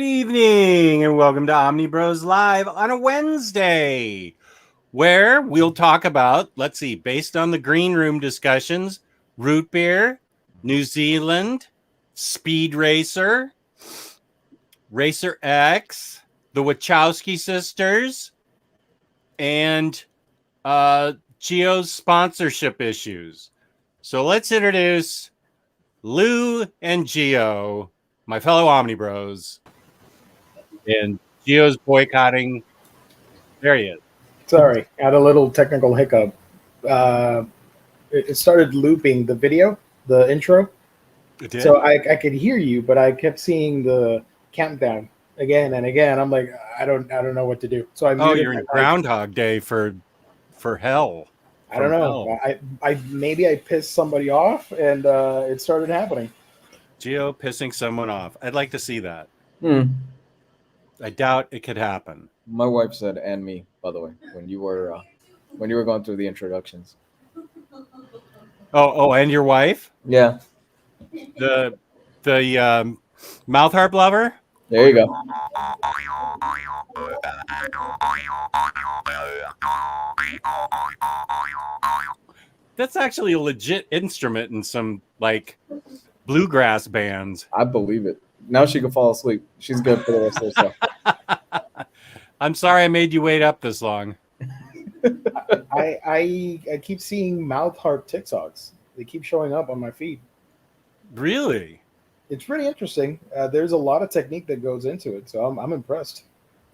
Good evening and welcome to Omnibros Live on a Wednesday, where we'll talk about, let's see, based on the green room discussions, root beer, New Zealand, Speed Racer, Racer X, the Wachowski sisters, and Geo's sponsorship issues. So let's introduce Lou and Geo, my fellow Omnibros. And Geo's boycotting. There he is. Sorry, I had a little technical hiccup. It started looping the video, the intro. It did? So I could hear you, but I kept seeing the countdown again and again. I'm like, I don't know what to do. So I muted You're my in mic. Groundhog Day for hell. I don't know. I maybe I pissed somebody off and it started happening. Geo pissing someone off. I'd like to see that. Hmm. I doubt it could happen. My wife said, "And me," by the way, when you were going through the introductions. Oh, and your wife? Yeah, The mouth harp lover? there you go. That's actually a legit instrument in some like bluegrass bands. I believe it. Now she can fall asleep. She's good for the rest of herself. I'm sorry I made you wait up this long. I keep seeing mouth harp TikToks. They keep showing up on my feed. Really? It's pretty interesting. There's a lot of technique that goes into it, so I'm impressed.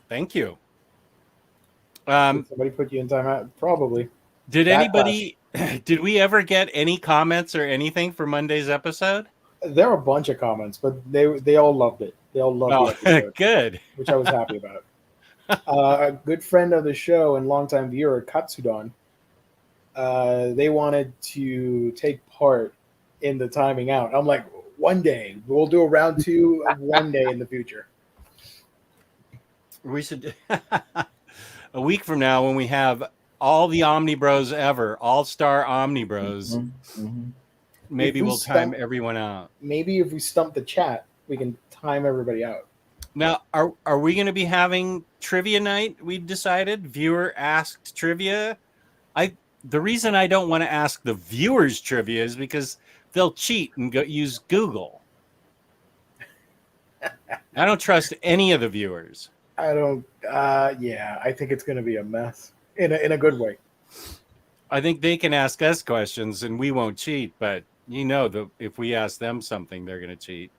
Thank you. Did somebody put you in timeout? Probably. Did That anybody? Did we ever get any comments or anything for Monday's episode? There were a bunch of comments, but they all loved it. They all loved the episode, Good. which I was happy about. A good friend of the show and longtime viewer, Katsudan, they wanted to take part in the timing out. I'm like, one day we'll do a round two of one day in the future. We should a week from now when we have all the Omnibros ever, all-star Omnibros. Mm-hmm. Maybe we'll time everyone out. Maybe if we stump the chat, we can time everybody out. Now, are we going to be having trivia night? We've decided viewer asked trivia. The reason I don't want to ask the viewers trivia is because they'll cheat and use Google. I don't trust any of the viewers. I don't. Yeah, I think it's going to be a mess in a good way. I think they can ask us questions and we won't cheat, but you know, if we ask them something, they're going to cheat.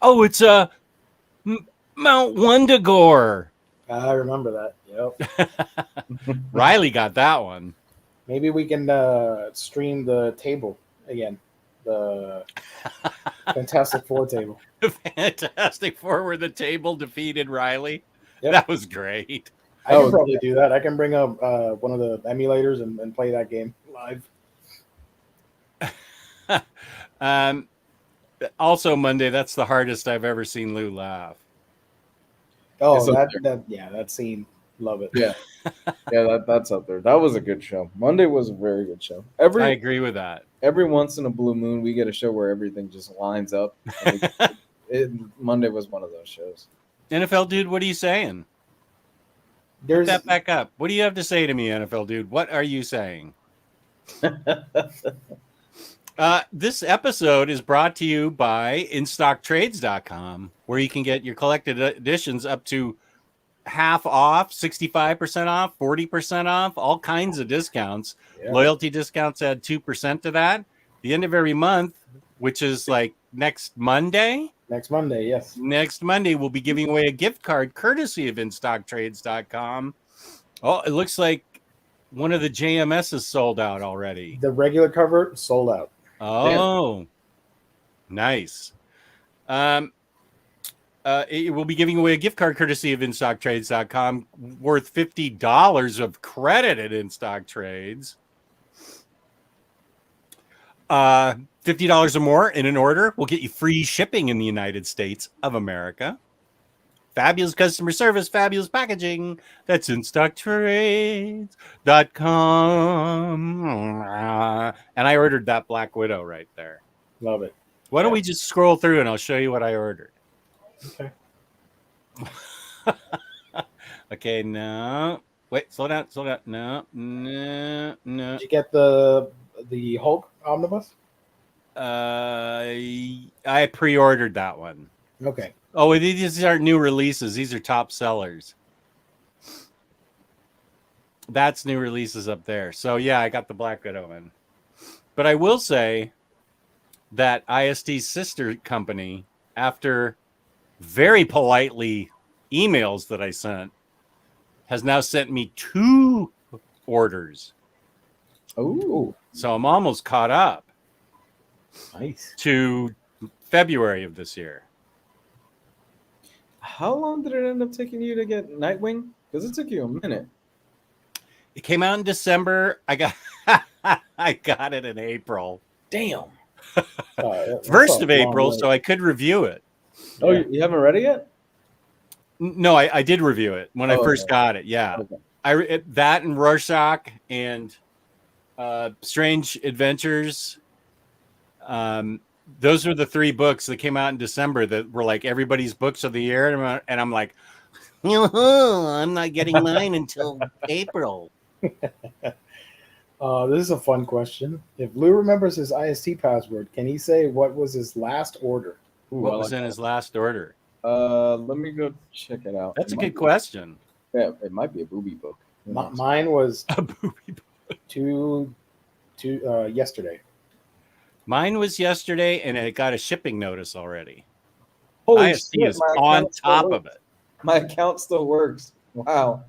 Oh, it's Mount Wundagore. I remember that. Yep. Riley got that one. Maybe we can stream the table again. The Fantastic Four table. Fantastic Four where the table defeated Riley. Yep. That was great. I can probably do that. I can bring up one of the emulators and play that game live. Also Monday, that's the hardest I've ever seen Lou laugh. Oh, that scene. Love it. Yeah, that's up there. That was a good show. Monday was a very good show. I agree with that. Every once in a blue moon, we get a show where everything just lines up. Monday was one of those shows. NFL dude, what are you saying? Put that back up. What do you have to say to me, NFL dude? What are you saying? This episode is brought to you by InStockTrades.com, where you can get your collected editions up to half off, 65% off, 40% off, all kinds of discounts. Yeah. Loyalty discounts add 2% to that. The end of every month, which is like next Monday. Next Monday, yes. Next Monday, we'll be giving away a gift card courtesy of InStockTrades.com. Oh, it looks like one of the JMSs sold out already. The regular cover sold out. Oh, nice. It will be giving away a gift card courtesy of InStockTrades.com worth $50 of credit at InStock Trades. $50 or more in an order will get you free shipping in the United States of America. Fabulous customer service, fabulous packaging. That's InStockTrades.com. And I ordered that Black Widow right there. Love it. Why don't we just scroll through and I'll show you what I ordered? Okay. Okay, no. Wait, slow down, slow down. No, no, no. Did you get the Hulk omnibus? I pre-ordered that one. Okay. Oh, these aren't new releases. These are top sellers. That's new releases up there. So yeah, I got the Black Widow one. But I will say that IST's sister company, after very politely emails that I sent, has now sent me 2 orders. Oh, So I'm almost caught up Nice. to February of this year. how long did it end up taking you to get Nightwing? Because it took you a minute. It came out in December. I got I got it in April. Damn. That's First a of long April, wait. so I could review it. Oh, Yeah. you haven't read it yet? No, I did review it when I Oh, first okay. got it. Yeah, Okay. That and Rorschach and Strange Adventures. Those were the 3 books that came out in December that were like everybody's books of the year, and I'm like, I'm not getting mine until April. This is a fun question. If Lou remembers his IST password, can he say what was his last order? Ooh, What I was like in that. his last order? Let me go check it out. That's It a might good be- question. Yeah, it might be a booby book. Who knows? Mine was A booby. yesterday. Mine was yesterday, and it got a shipping notice already. Holy IST shit, is my on account still top of works. it. My account still works. Wow.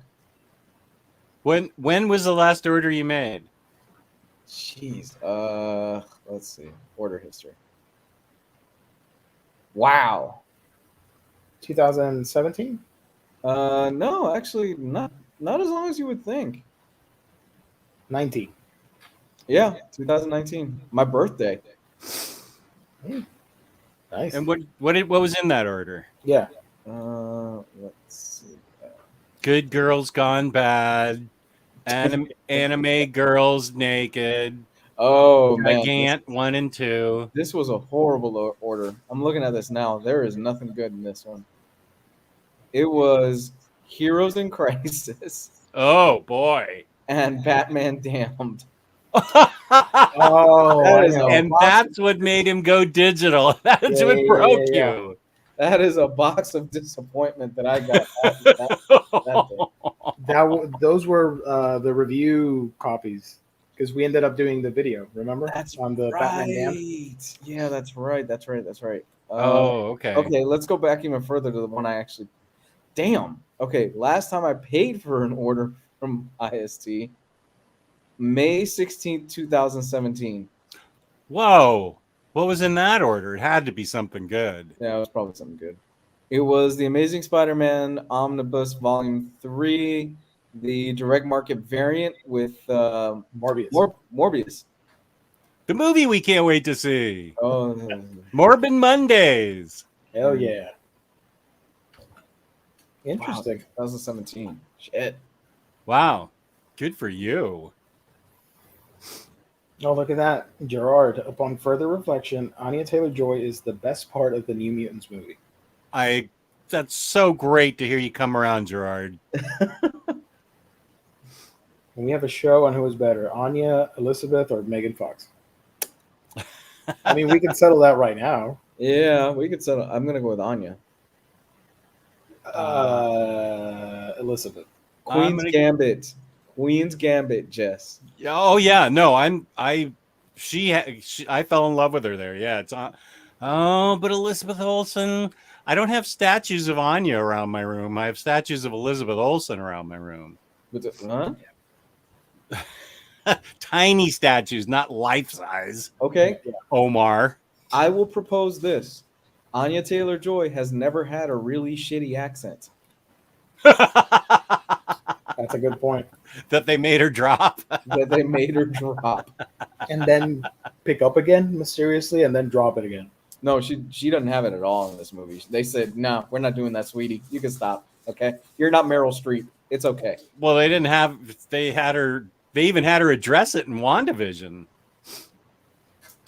When was the last order you made? Jeez. Let's see. Order history. Wow. 2017? No, actually, not as long as you would think. 19. Yeah, 2019. My birthday. Nice. And what was in that order? Yeah. Let's see. Good Girls Gone Bad, anime Girls Naked, Oh man, Gigant 1 and 2. this was a horrible order. I'm looking at this now. There is nothing good in this one. It was Heroes in Crisis Oh boy. and Batman Damned. Oh, That I is know. a And that's what made him go digital. That's Yeah, what yeah, broke yeah. you. That is a box of disappointment that I got. that day. Those were the review copies because we ended up doing the video. Remember That's on the Batman Damned? right. Yeah, that's right. That's right. That's right. Oh, okay. Okay, let's go back even further to the one I actually. Damn. Okay, last time I paid for an order from IST, May 16th, 2017. Whoa. What was in that order? It had to be something good. Yeah, it was probably something good. It was the Amazing Spider-Man Omnibus Volume 3, the direct market variant with Morbius. Morbius. The movie we can't wait to see. Oh, Morbid Mondays. Hell yeah. wow, Interesting. 2017. Shit. Wow. Good for you. Oh, look at that. Gerard, upon further reflection, Anya Taylor-Joy is the best part of the New Mutants movie. That's so great to hear you come around, Gerard. And we have a show on who is better, Anya, Elizabeth, or Megan Fox. I mean, we can settle that right now. Yeah, we could settle. I'm gonna go with Anya. Elizabeth. I'm Queen's gonna- Gambit. Queen's Gambit, Jess. Oh yeah, no, I fell in love with her there. Yeah, it's on. Oh, but Elizabeth Olsen. I don't have statues of Anya around my room. I have statues of Elizabeth Olsen around my room. Huh? Tiny statues, not life size. Okay, Omar. I will propose this. Anya Taylor-Joy has never had a really shitty accent. That's a good point. That they made her drop. That they made her drop. And then pick up again mysteriously and then drop it again. No, she doesn't have it at all in this movie. They said, "No, we're not doing that, sweetie. You can stop. Okay, you're not Meryl Streep. It's okay." Well, they didn't have. They had her. They even had her address it in WandaVision.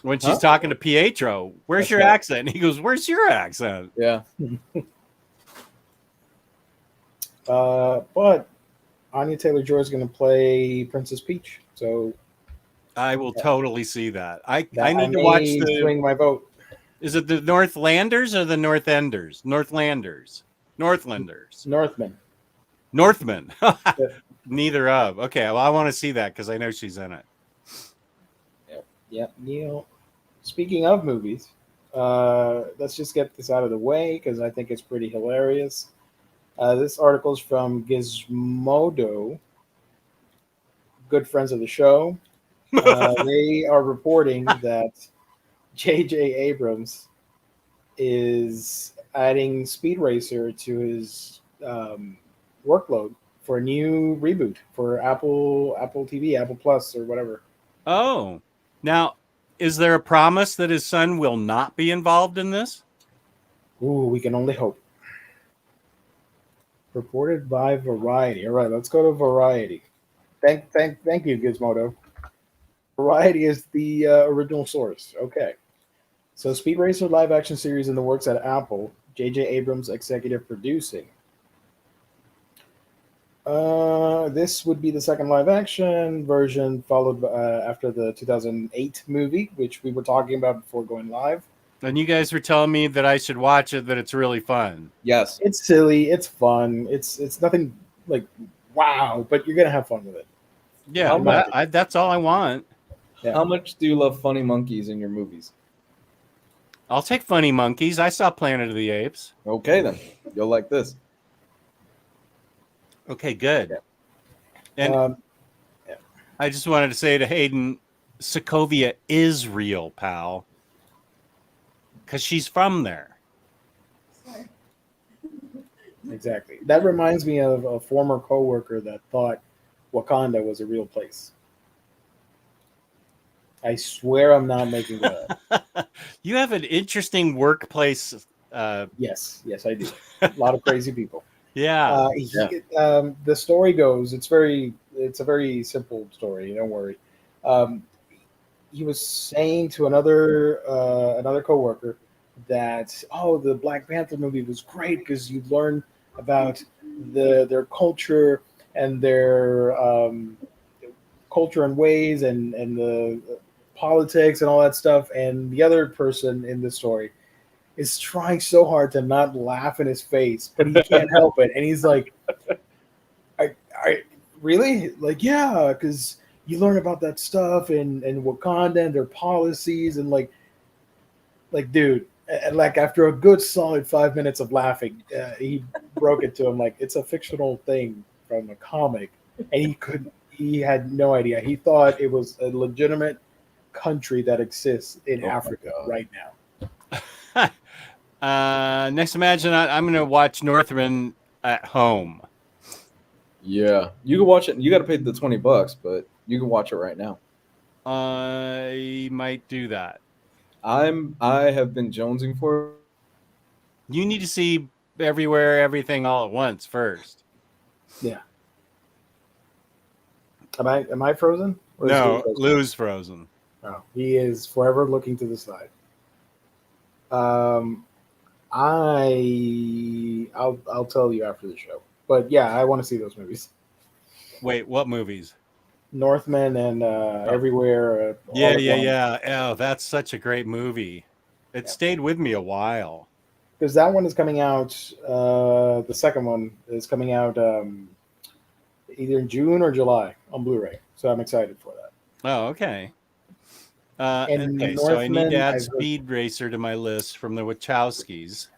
When she's talking to Pietro, where's That's your right. accent? And he goes, where's your accent? Yeah. But Anya Taylor-Joy is going to play Princess Peach, so I will totally see that. I I need to watch may the. swing my vote. Is it the Northlanders or the Northenders? Northlanders. Northlanders. Northman. Northmen. Yeah. Neither of. Okay, well, I want to see that because I know she's in it. Yeah, Neil. Speaking of movies, let's just get this out of the way because I think it's pretty hilarious. This article is from Gizmodo, good friends of the show. They are reporting that J.J. Abrams is adding Speed Racer to his workload for a new reboot for Apple TV, Apple Plus, or whatever. Oh, now, is there a promise that his son will not be involved in this? Ooh, we can only hope. Reported by Variety. All right, let's go to Variety. Thank you, Gizmodo. Variety is the original source. Okay. So, Speed Racer live action series in the works at Apple. J.J. Abrams executive producing. This would be the second live action version, followed after the 2008 movie, which we were talking about before going live. And you guys were telling me that I should watch it, that it's really fun. Yes. It's silly, it's fun, it's nothing like wow, but you're gonna have fun with it. Yeah, that's all I want. Yeah. How much do you love funny monkeys in your movies? I'll take funny monkeys. I saw Planet of the Apes. Okay, then. You'll like this. Okay, good. Yeah. And I just wanted to say to Hayden, Sokovia is real, pal. Because she's from there. Exactly. That reminds me of a former coworker that thought Wakanda was a real place. I swear I'm not making that up. You have an interesting workplace. Yes, I do. A lot of crazy people. Yeah. The story goes, it's a very simple story. Don't worry. He was saying to another coworker that the Black Panther movie was great because you learn about their culture and their culture and ways and the politics and all that stuff. And the other person in the story is trying so hard to not laugh in his face, but he can't help it. And he's like, I really? Like, yeah, because you learn about that stuff and Wakanda and their policies and like, dude, and like after a good solid 5 minutes of laughing, he broke it to him like it's a fictional thing from a comic, and he had no idea. He thought it was a legitimate country that exists in Africa right now. Next Imagine, I'm going to watch Northman at home. Yeah. You can watch it. You got to pay the $20, but you can watch it right now. I might do that. I have been jonesing for it. You need to see Everywhere, Everything, All at Once first. Yeah. Am I frozen? Or No, Lou's frozen. Oh, he is forever looking to the side. I'll tell you after the show. But yeah, I want to see those movies. Wait, what movies? Northman and Everywhere. Yeah. Oh, that's such a great movie. It stayed with me a while. Because that one is coming out. The second one is coming out either in June or July on Blu-ray. So I'm excited for that. Oh, okay. And okay, so I need to add I've Speed Racer to my list from the Wachowskis.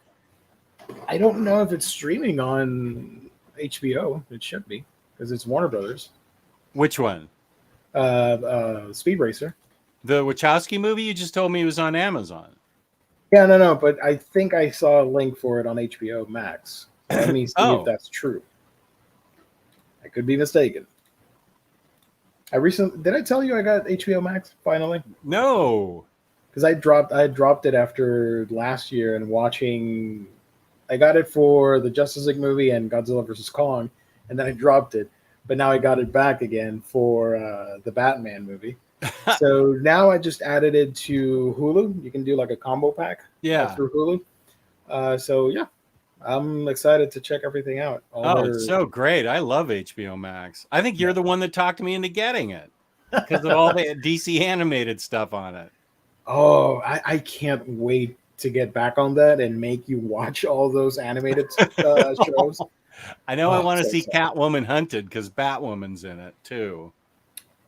I don't know if it's streaming on HBO. It should be because it's Warner Brothers. Which one? Speed Racer. The Wachowski movie? You just told me it was on Amazon. Yeah, no, but I think I saw a link for it on HBO Max. Let me see if that's true. I could be mistaken. Did I tell you I got HBO Max finally? No. Because I dropped it after last year and watching. I got it for the Justice League movie and Godzilla vs. Kong, and then I dropped it. But now I got it back again for the Batman movie. So now I just added it to Hulu. You can do like a combo pack through Hulu. So yeah, I'm excited to check everything out. Oh, it's so great. I love HBO Max. I think you're the one that talked me into getting it because of all the DC animated stuff on it. Oh, I can't wait to get back on that and make you watch all those animated shows. I know I want to so see excited. Catwoman Hunted because Batwoman's in it too.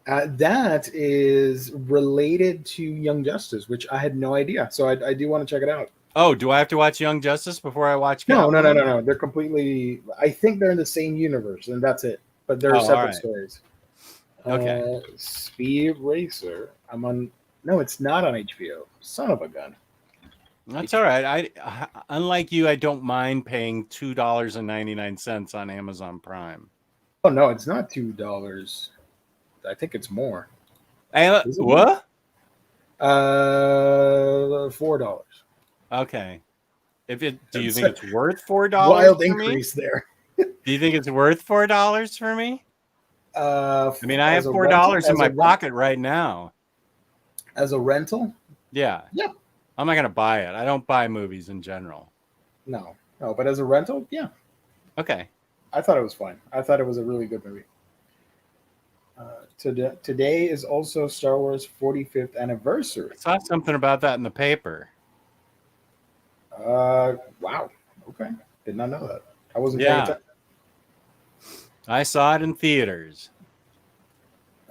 That is related to Young Justice, which I had no idea. So I do want to check it out. Oh, do I have to watch Young Justice before I watch No, Catwoman? no. They're completely. I think they're in the same universe, and that's it. But they're Oh, separate alright. stories. Okay. Speed Racer. I'm on. No, it's not on HBO. Son of a gun. That's all right. Unlike you, I don't mind paying $2.99 on Amazon Prime. Oh no, it's not $2. I think it's more. Is it What? $4. Okay. Do you think it's worth $4? Wild for increase me? there. Do you think it's worth $4 for me? I mean, I have as a $4 in my rental- pocket right now. As a rental? Yeah. Yeah. I'm not gonna buy it. I don't buy movies in general. No, but as a rental, yeah. Okay. I thought it was fine. I thought it was a really good movie. Today is also Star Wars 45th anniversary. I saw something about that in the paper. Wow. Okay. Did not know that. I wasn't paying Yeah. attention. I saw it in theaters.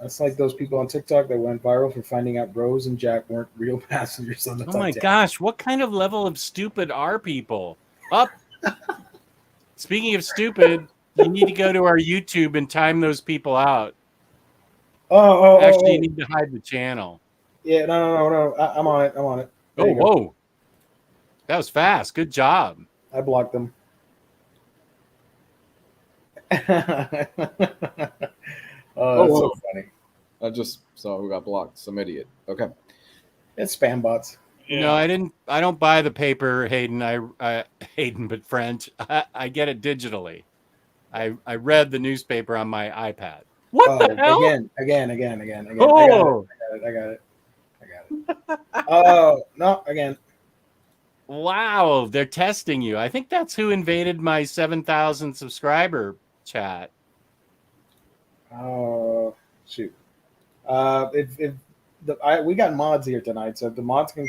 That's like those people on TikTok that went viral for finding out Rose and Jack weren't real passengers on the Oh my Titanic. gosh, what kind of level of stupid are people? Up. Speaking of stupid, you need to go to our YouTube and time those people out. Actually, you need to hide the channel. Yeah, no. I'm on it. There Oh, you go. whoa. That was fast. Good job. I blocked them. That's so funny. I just saw who got blocked. Some idiot. Okay. It's spam bots. No, I didn't. I don't buy the paper, Hayden. Hayden, but French. I get it digitally. I read the newspaper on my iPad. What the hell? Again. Oh, I got it. Oh no! Again. wow! They're testing you. I think that's who invaded my 7,000 subscriber chat. Oh shoot! We got mods here tonight, so if the mods can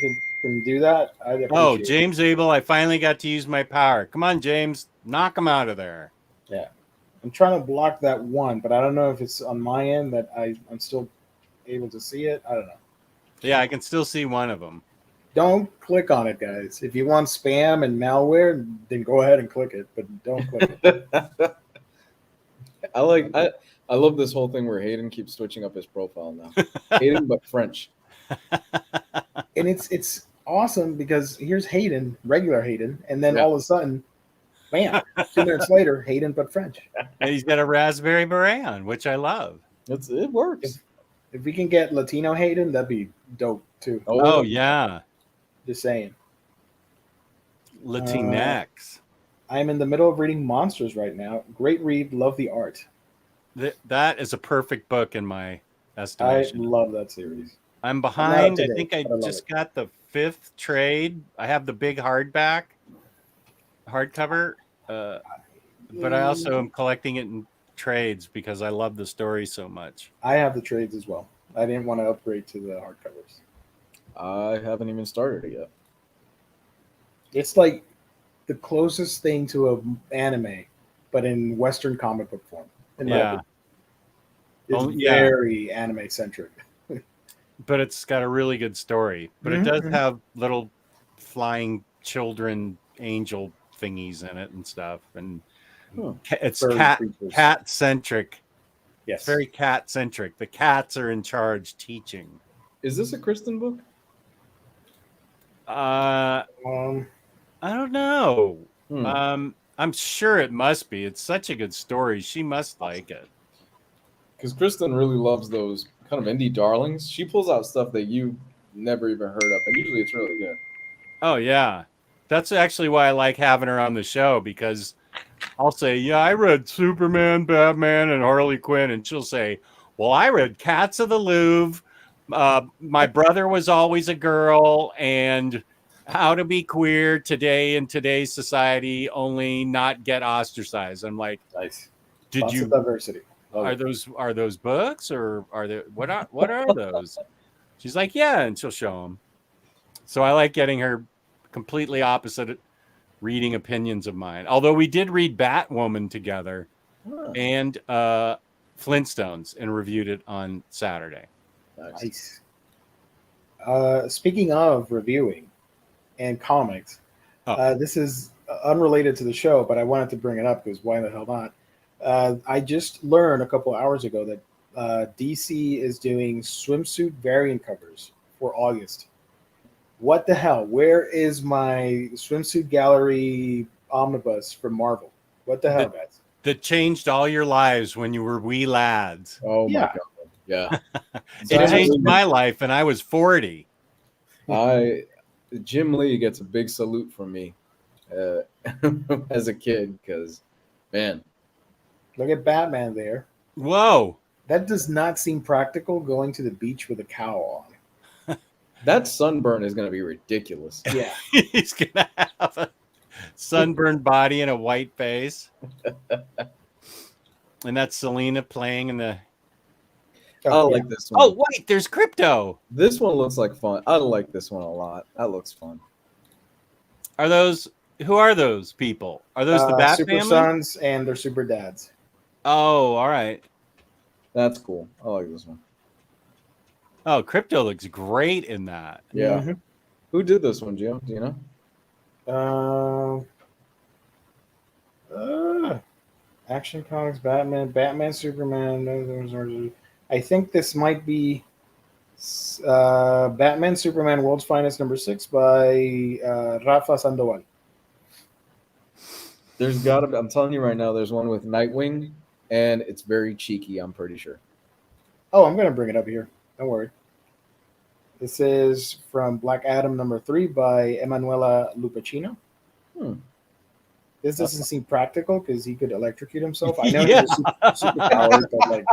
do that, I'd appreciate Oh, it. James Abel! I finally got to use my power. Come on, James, knock him out of there. Yeah, I'm trying to block that one, but I don't know if it's on my end that I'm still able to see it. I don't know. Yeah, I can still see one of them. Don't click on it, guys. If you want spam and malware, then go ahead and click it, but don't click it. I love this whole thing where Hayden keeps switching up his profile now. Hayden, but French. And it's awesome because here's Hayden, regular Hayden, and then Yeah. all of a sudden, bam, 2 minutes later, Hayden but French. And he's got a raspberry beret on, which I love. It works. If we can get Latino Hayden, that'd be dope too. Oh yeah, Just saying. Latinx. I'm in the middle of reading Monsters right now. Great read, love the art. That is a perfect book in my I estimation. love that series. I'm behind. up I to think date, I but I love just it. got the 5th trade. I have the big hardcover, but I also am collecting it in trades because I love the story so much. I have the trades as well. I didn't want to upgrade to the hardcovers. I haven't even started it yet. It's like the closest thing to an anime, but in Western comic book form. in my Yeah. opinion. It's Oh, yeah. very anime centric. But it's got a really good story. But it does Mhm. have little flying children angel thingies in it and stuff. And it's Furry creatures. cat centric. Yes. Very cat centric. The cats are in charge teaching. Is this a Kristen book? I Um, don't know. Hmm. I'm sure it must be. It's such a good story. She must like it. Because Kristen really loves those kind of indie darlings. She pulls out stuff that you never even heard of, and usually it's really good. Oh yeah. That's actually why I like having her on the show, because I'll say, yeah, I read Superman, Batman, and Harley Quinn, and she'll say, well, I read Cats of the Louvre. My brother was always a girl, and how to be queer today in today's society, only not get ostracized. I'm like, Nice. did Lots you of diversity. Love are it. those books or are they what are those? She's like, yeah, and she'll show them. So I like getting her completely opposite reading opinions of mine. Although we did read Batwoman together Huh, and Flintstones and reviewed it on Saturday. nice. Nice. Speaking of reviewing and comics, Oh. this is unrelated to the show, but I wanted to bring it up because why the hell not? I just learned a couple hours ago that DC is doing swimsuit variant covers for August. What the hell? Where is my swimsuit gallery omnibus from Marvel? What the hell, guys? That changed all your lives when you were wee lads. Oh my Yeah. god. Yeah. It So I changed have- my life, and I was 40. Jim Lee gets a big salute from me as a kid because, man, Look at Batman there. Whoa. That does not seem practical going to the beach with a cowl on. that sunburn is going to be ridiculous. Yeah. He's going to have a sunburned body and a white face. And that's Selena playing in the... I Oh, yeah. like this one. Oh, wait, there's Crypto. This one looks like fun. I like this one a lot. That looks fun. Who are those people? Are those the Bat Super family? Sons and their super dads. Oh, all right. That's cool. I like this one. Oh, Crypto looks great in that. Yeah. Mhm. Who did this one, Gio? Do you know? Action Comics, Batman, Superman. I think this might be Batman, Superman, World's Finest #6 by Rafa Sandoval. There's got to be, I'm telling you right now, there's one with Nightwing, and it's very cheeky, I'm pretty sure. Oh, I'm going to bring it up here. Don't worry. This is from Black Adam #3 by Emanuela Lupacchino. This doesn't seem practical because he could electrocute himself. I know Yeah. he's super powered, but like,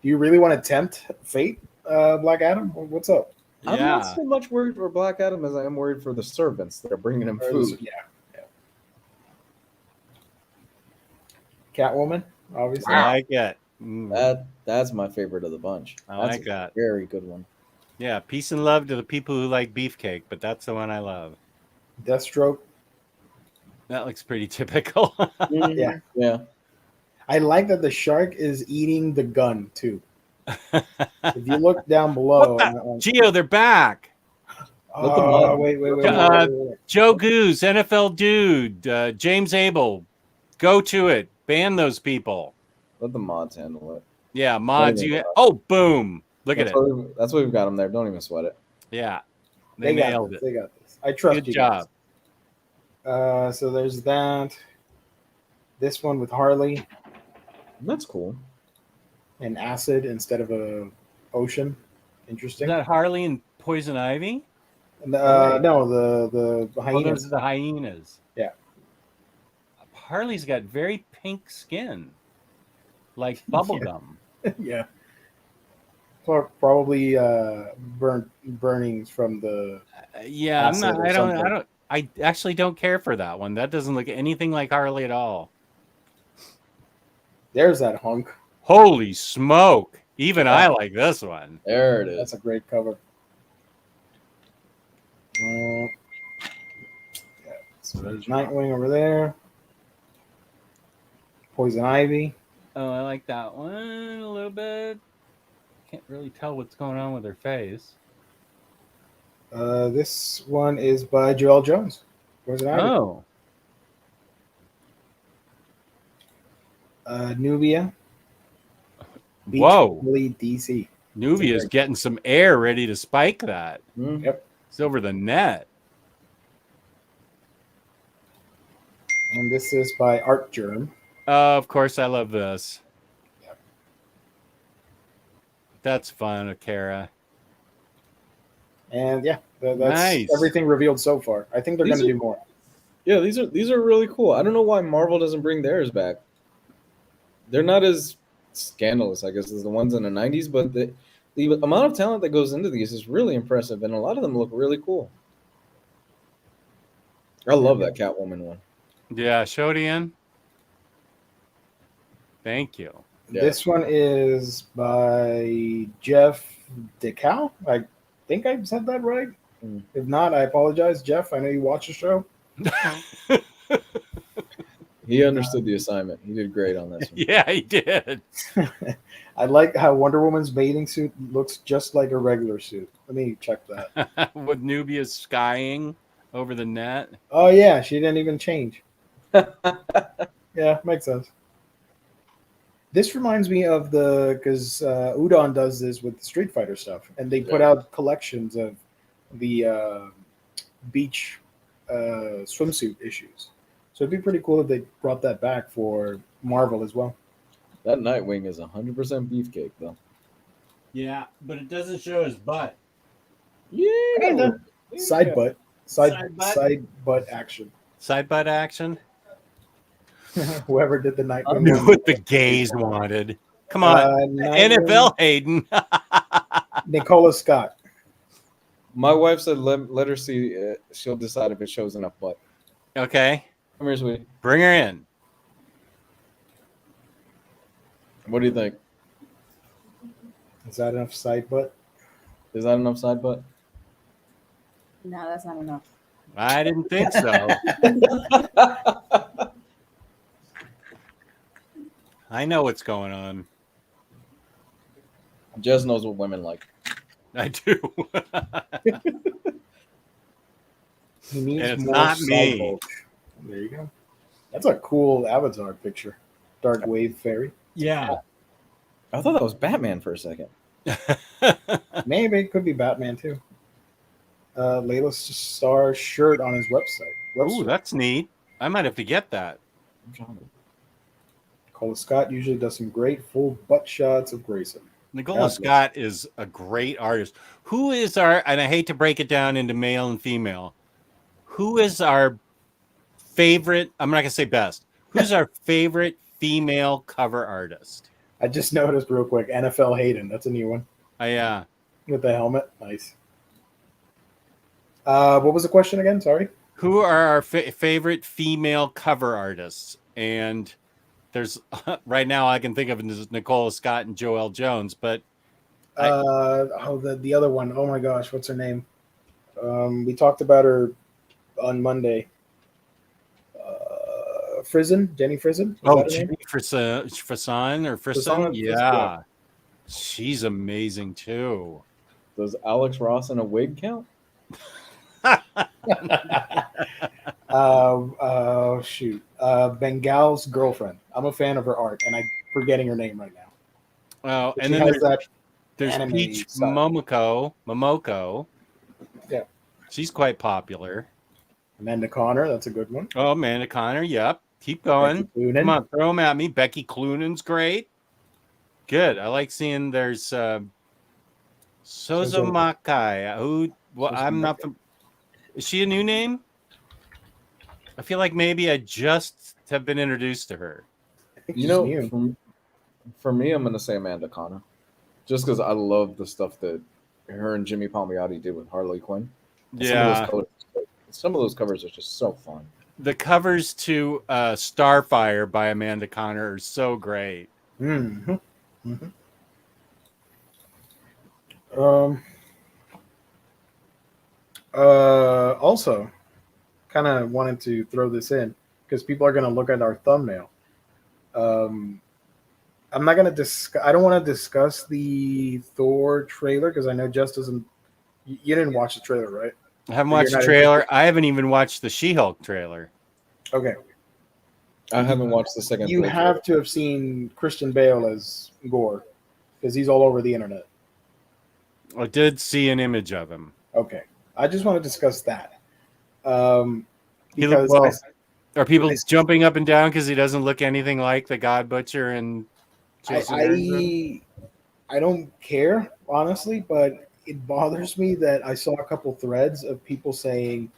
do you really want to tempt fate, Black Adam? What's up? I'm Yeah. not so much worried for Black Adam as I am worried for the servants that are bringing him food. Yeah. Catwoman, obviously. I like it. Mm. That's my favorite of the bunch. I That's like a that. very good one. Yeah, peace and love to the people who like beefcake, but that's the one I love. Deathstroke. That looks pretty typical. Yeah. Yeah. I like that the shark is eating the gun too. If you look down below, Gio, they're back. wait. Joe Goose, NFL dude, James Abel, go to it. Ban those people. Let the mods handle it. Yeah, mods. Don't even You. Oh, boom! Look at it. That's why we've got them there. Don't even sweat it. Yeah, they nailed it. They got this. I trust Good you job. guys. So there's that. This one with Harley That's cool. and acid instead of a ocean. Interesting. Is that Harley and Poison Ivy? No, the Oh, hyenas. those are the hyenas. Yeah. Harley's got very pink skin, like bubblegum. Yeah. Probably burnings from the. Yeah, I'm Acid not. or I don't. something. I don't. I actually don't care for that one. That doesn't look anything like Harley at all. There's that hunk. Holy smoke! Even I like this one. There it is. That's a great cover. Yeah, so there's Nightwing over there. Poison Ivy. Oh, I like that one a little bit. Can't really tell what's going on with her face. This one is by Joel Jones. Poison Ivy. Oh, Nubia. Beach whoa! Bully DC. Nuvia's getting some air ready to spike that. Hmm? Yep. It's over the net. And this is by Art Germ. Of course, I love this. Yep. That's fun, Akira. And yeah, that's Nice. everything revealed so far. I think they're These going to are- do more. Yeah, these are really cool. I don't know why Marvel doesn't bring theirs back. They're not as scandalous, I guess, as the ones in the '90s, but The amount of talent that goes into these is really impressive, and a lot of them look really cool. I love that Catwoman one. Yeah, show it in. Thank you. Yeah. This one is by Jeff DeCal. I think I said that right. Mm. If not, I apologize, Jeff. I know you watch the show. He understood the assignment. He did great on this one. Yeah, he did. I like how Wonder Woman's bathing suit looks just like a regular suit. Let me check that. With Nubia skying over the net. Oh yeah, she didn't even change. Yeah, makes sense. This reminds me of because Udon does this with the Street Fighter stuff, and they put out collections of the beach swimsuit issues. So it'd be pretty cool if they brought that back for Marvel as well. That Nightwing is 100% beefcake, though. Yeah, but it doesn't show his butt. Yeah. Kinda. Side butt action. Side butt action. Whoever did the night. I knew what the gays wanted. Come on, NFL Hayden. Nicola Scott. My wife said let her see. She'll decide if it shows enough butt. Okay, Come here, sweetie. bring her in. What do you think? Is that enough side butt? Is that enough side butt? No, that's not enough. I didn't think so. I know what's going on. Jez knows what women like. I do. He needs And it's more not side me. bulge. There you go. That's a cool avatar picture. Dark Wave Fairy. Yeah. I thought that was Batman for a second. Maybe it could be Batman too. Layla Starr shirt on his website. Ooh, that's neat. I might have to get that. Nicola Scott usually does some great full butt shots of Grayson. Nicola Scott is a great artist. Who is and I hate to break it down into male and female, who is our favorite, I'm not going to say best, who's our favorite female cover artist? I just noticed real quick, NFL Hayden. That's a new one. Yeah. With the helmet. Nice. What was the question again? Sorry. Who are our favorite female cover artists? And there's right now I can think of is Nicola Scott and Joelle Jones, but the other one. Oh my gosh, what's her name? We talked about her on Monday. Frizen, Jenny Frizen. Jenny Frison. Yeah. She's amazing too. Does Alex Ross in a wig count? Shoot. Bengal's girlfriend. I'm a fan of her art, and I'm forgetting her name right now. Oh, But and she then has there's anime Peach style. Momoko. Yeah. She's quite popular. Amanda Connor, that's a good one. Oh, Amanda Connor. Yep. Keep going. Becky Cloonan. Come on, throw them at me. Becky Cloonan's great. Good. I like seeing there's Sozomakai. Who? Well, I'm not. Is she a new name? I feel like maybe I just have been introduced to her. I think You she's know, new. for me, I'm gonna say Amanda Connor, just because I love the stuff that her and Jimmy Palmiotti did with Harley Quinn. Yeah. Some of those covers are just so fun. The covers to Starfire by Amanda Connor are so great. Mm-hmm. Mm-hmm. Also, kind of wanted to throw this in because people are going to look at our thumbnail. I'm not going to discuss. I don't want to discuss the Thor trailer because I know Jess doesn't. You didn't watch the trailer, right? I haven't You're watched the not trailer. interested? I haven't even watched the She-Hulk trailer. Okay. I haven't watched the second. You playthrough. have to have seen Christian Bale as Gorr because he's all over the internet. I did see an image of him. Okay. I just want to discuss that. He looked Because Are people jumping up and down because he doesn't look anything like the God Butcher and I don't care, honestly, but it bothers me that I saw a couple threads of people saying,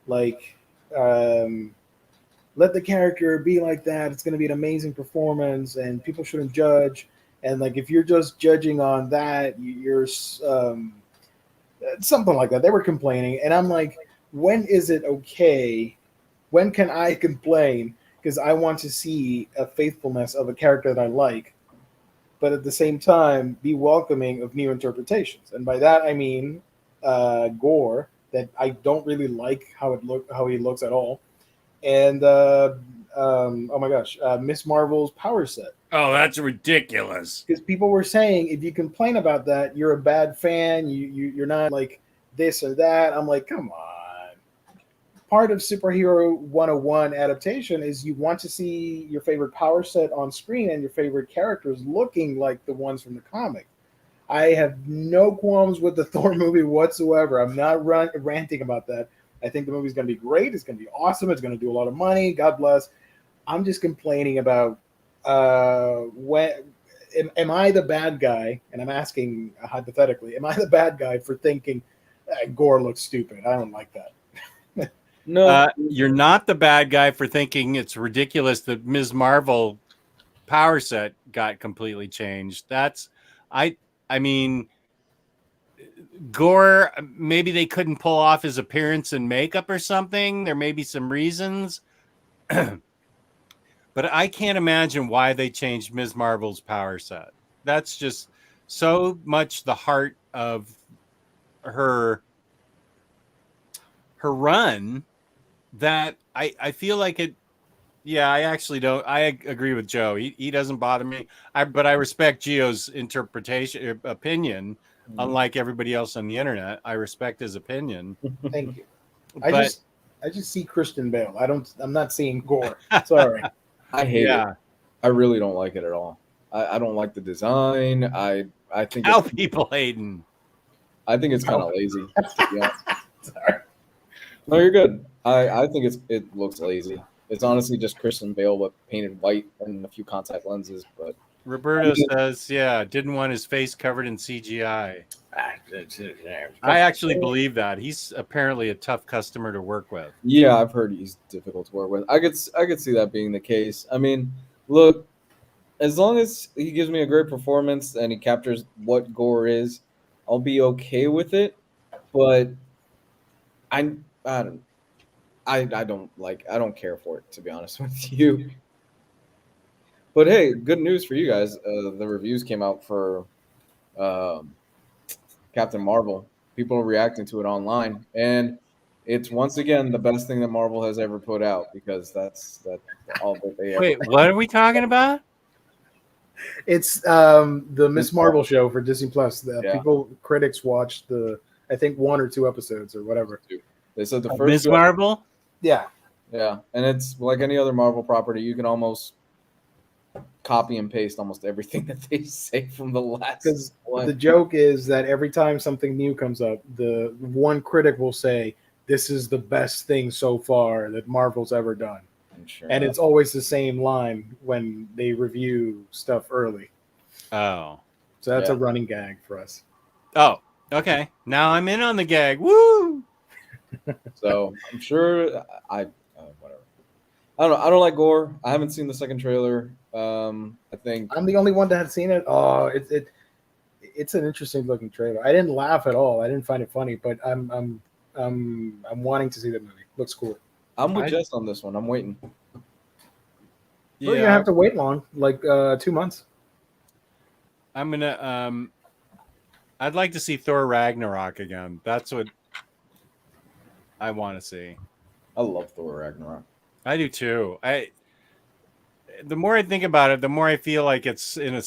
like, let the character be like that. It's going to be an amazing performance, and people shouldn't judge. And like if you're just judging on that, you're something like that. They were complaining, and I'm like, when is it okay? When can I complain? Because I want to see a faithfulness of a character that I like, but at the same time be welcoming of new interpretations. And by that I mean Gorr, that I don't really like how he looks at all, and oh my gosh, Miss Marvel's power set. Oh, that's ridiculous. Because people were saying if you complain about that, you're a bad fan. You're not like this or that. I'm like, come on. Part of Superhero 101 adaptation is you want to see your favorite power set on screen and your favorite characters looking like the ones from the comic. I have no qualms with the Thor movie whatsoever. I'm not ranting about that. I think the movie's going to be great. It's going to be awesome. It's going to do a lot of money. God bless. I'm just complaining about when am I the bad guy? And I'm asking hypothetically, am I the bad guy for thinking Gorr looks stupid? I don't like that. No, You're not the bad guy for thinking it's ridiculous that Ms. Marvel power set got completely changed. I mean, Gorr, maybe they couldn't pull off his appearance and makeup or something. There may be some reasons. But I can't imagine why they changed Ms. Marvel's power set. That's just so much the heart of her run that I feel like it. Yeah, I actually don't. I agree with Joe. He doesn't bother me. But I respect Gio's interpretation opinion. Unlike everybody else on the internet, I respect his opinion. Thank you. But I just see Christian Bale. I'm not seeing Gorr. Sorry. I hate it. I really don't like it at all. I don't like the design. I think how people hating. I think it's kind of lazy. Yeah. Sorry. No, you're good. I think it looks lazy. It's honestly just Christian Bale but painted white and a few contact lenses. But Roberto says, yeah, didn't want his face covered in CGI. I actually believe that. He's apparently a tough customer to work with. yeah, I've heard he's difficult to work with. I could see that being the case. I mean, look, as long as he gives me a great performance and he captures what Gorr is, I'll be okay with it. But I don't care for it, to be honest with you. But hey, good news for you guys. The reviews came out for Captain Marvel. People are reacting to it online, and it's once again the best thing that Marvel has ever put out because that's all that they ever. Wait, what are we talking about? It's the Miss Marvel show for Disney Plus. Yeah. Critics watched I think 1 or 2 episodes or whatever. They said the first Ms. Marvel? Yeah. Yeah, and it's like any other Marvel property. You can almost copy and paste almost everything that they say from the last Because one. the joke is that every time something new comes up, the one critic will say, "This is the best thing so far that Marvel's ever done." Sure And it's always the same line when they review stuff early. Oh. So that's Yeah. a running gag for us. Oh, okay. Now I'm in on the gag. Woo! So I'm sure whatever. I don't like Gorr. I haven't seen the second trailer. I think I'm the only one that had seen it. Oh, it's an interesting looking trailer. I didn't laugh at all. I didn't find it funny, but I'm wanting to see the movie. Looks cool. I'm with Jess on this one. I'm waiting. Yeah. Well, you have to wait long, like 2 months. I'm gonna I'd like to see Thor Ragnarok again. That's what I want to see. I love Thor Ragnarok. I do too. The more I think about it, the more I feel like it's in a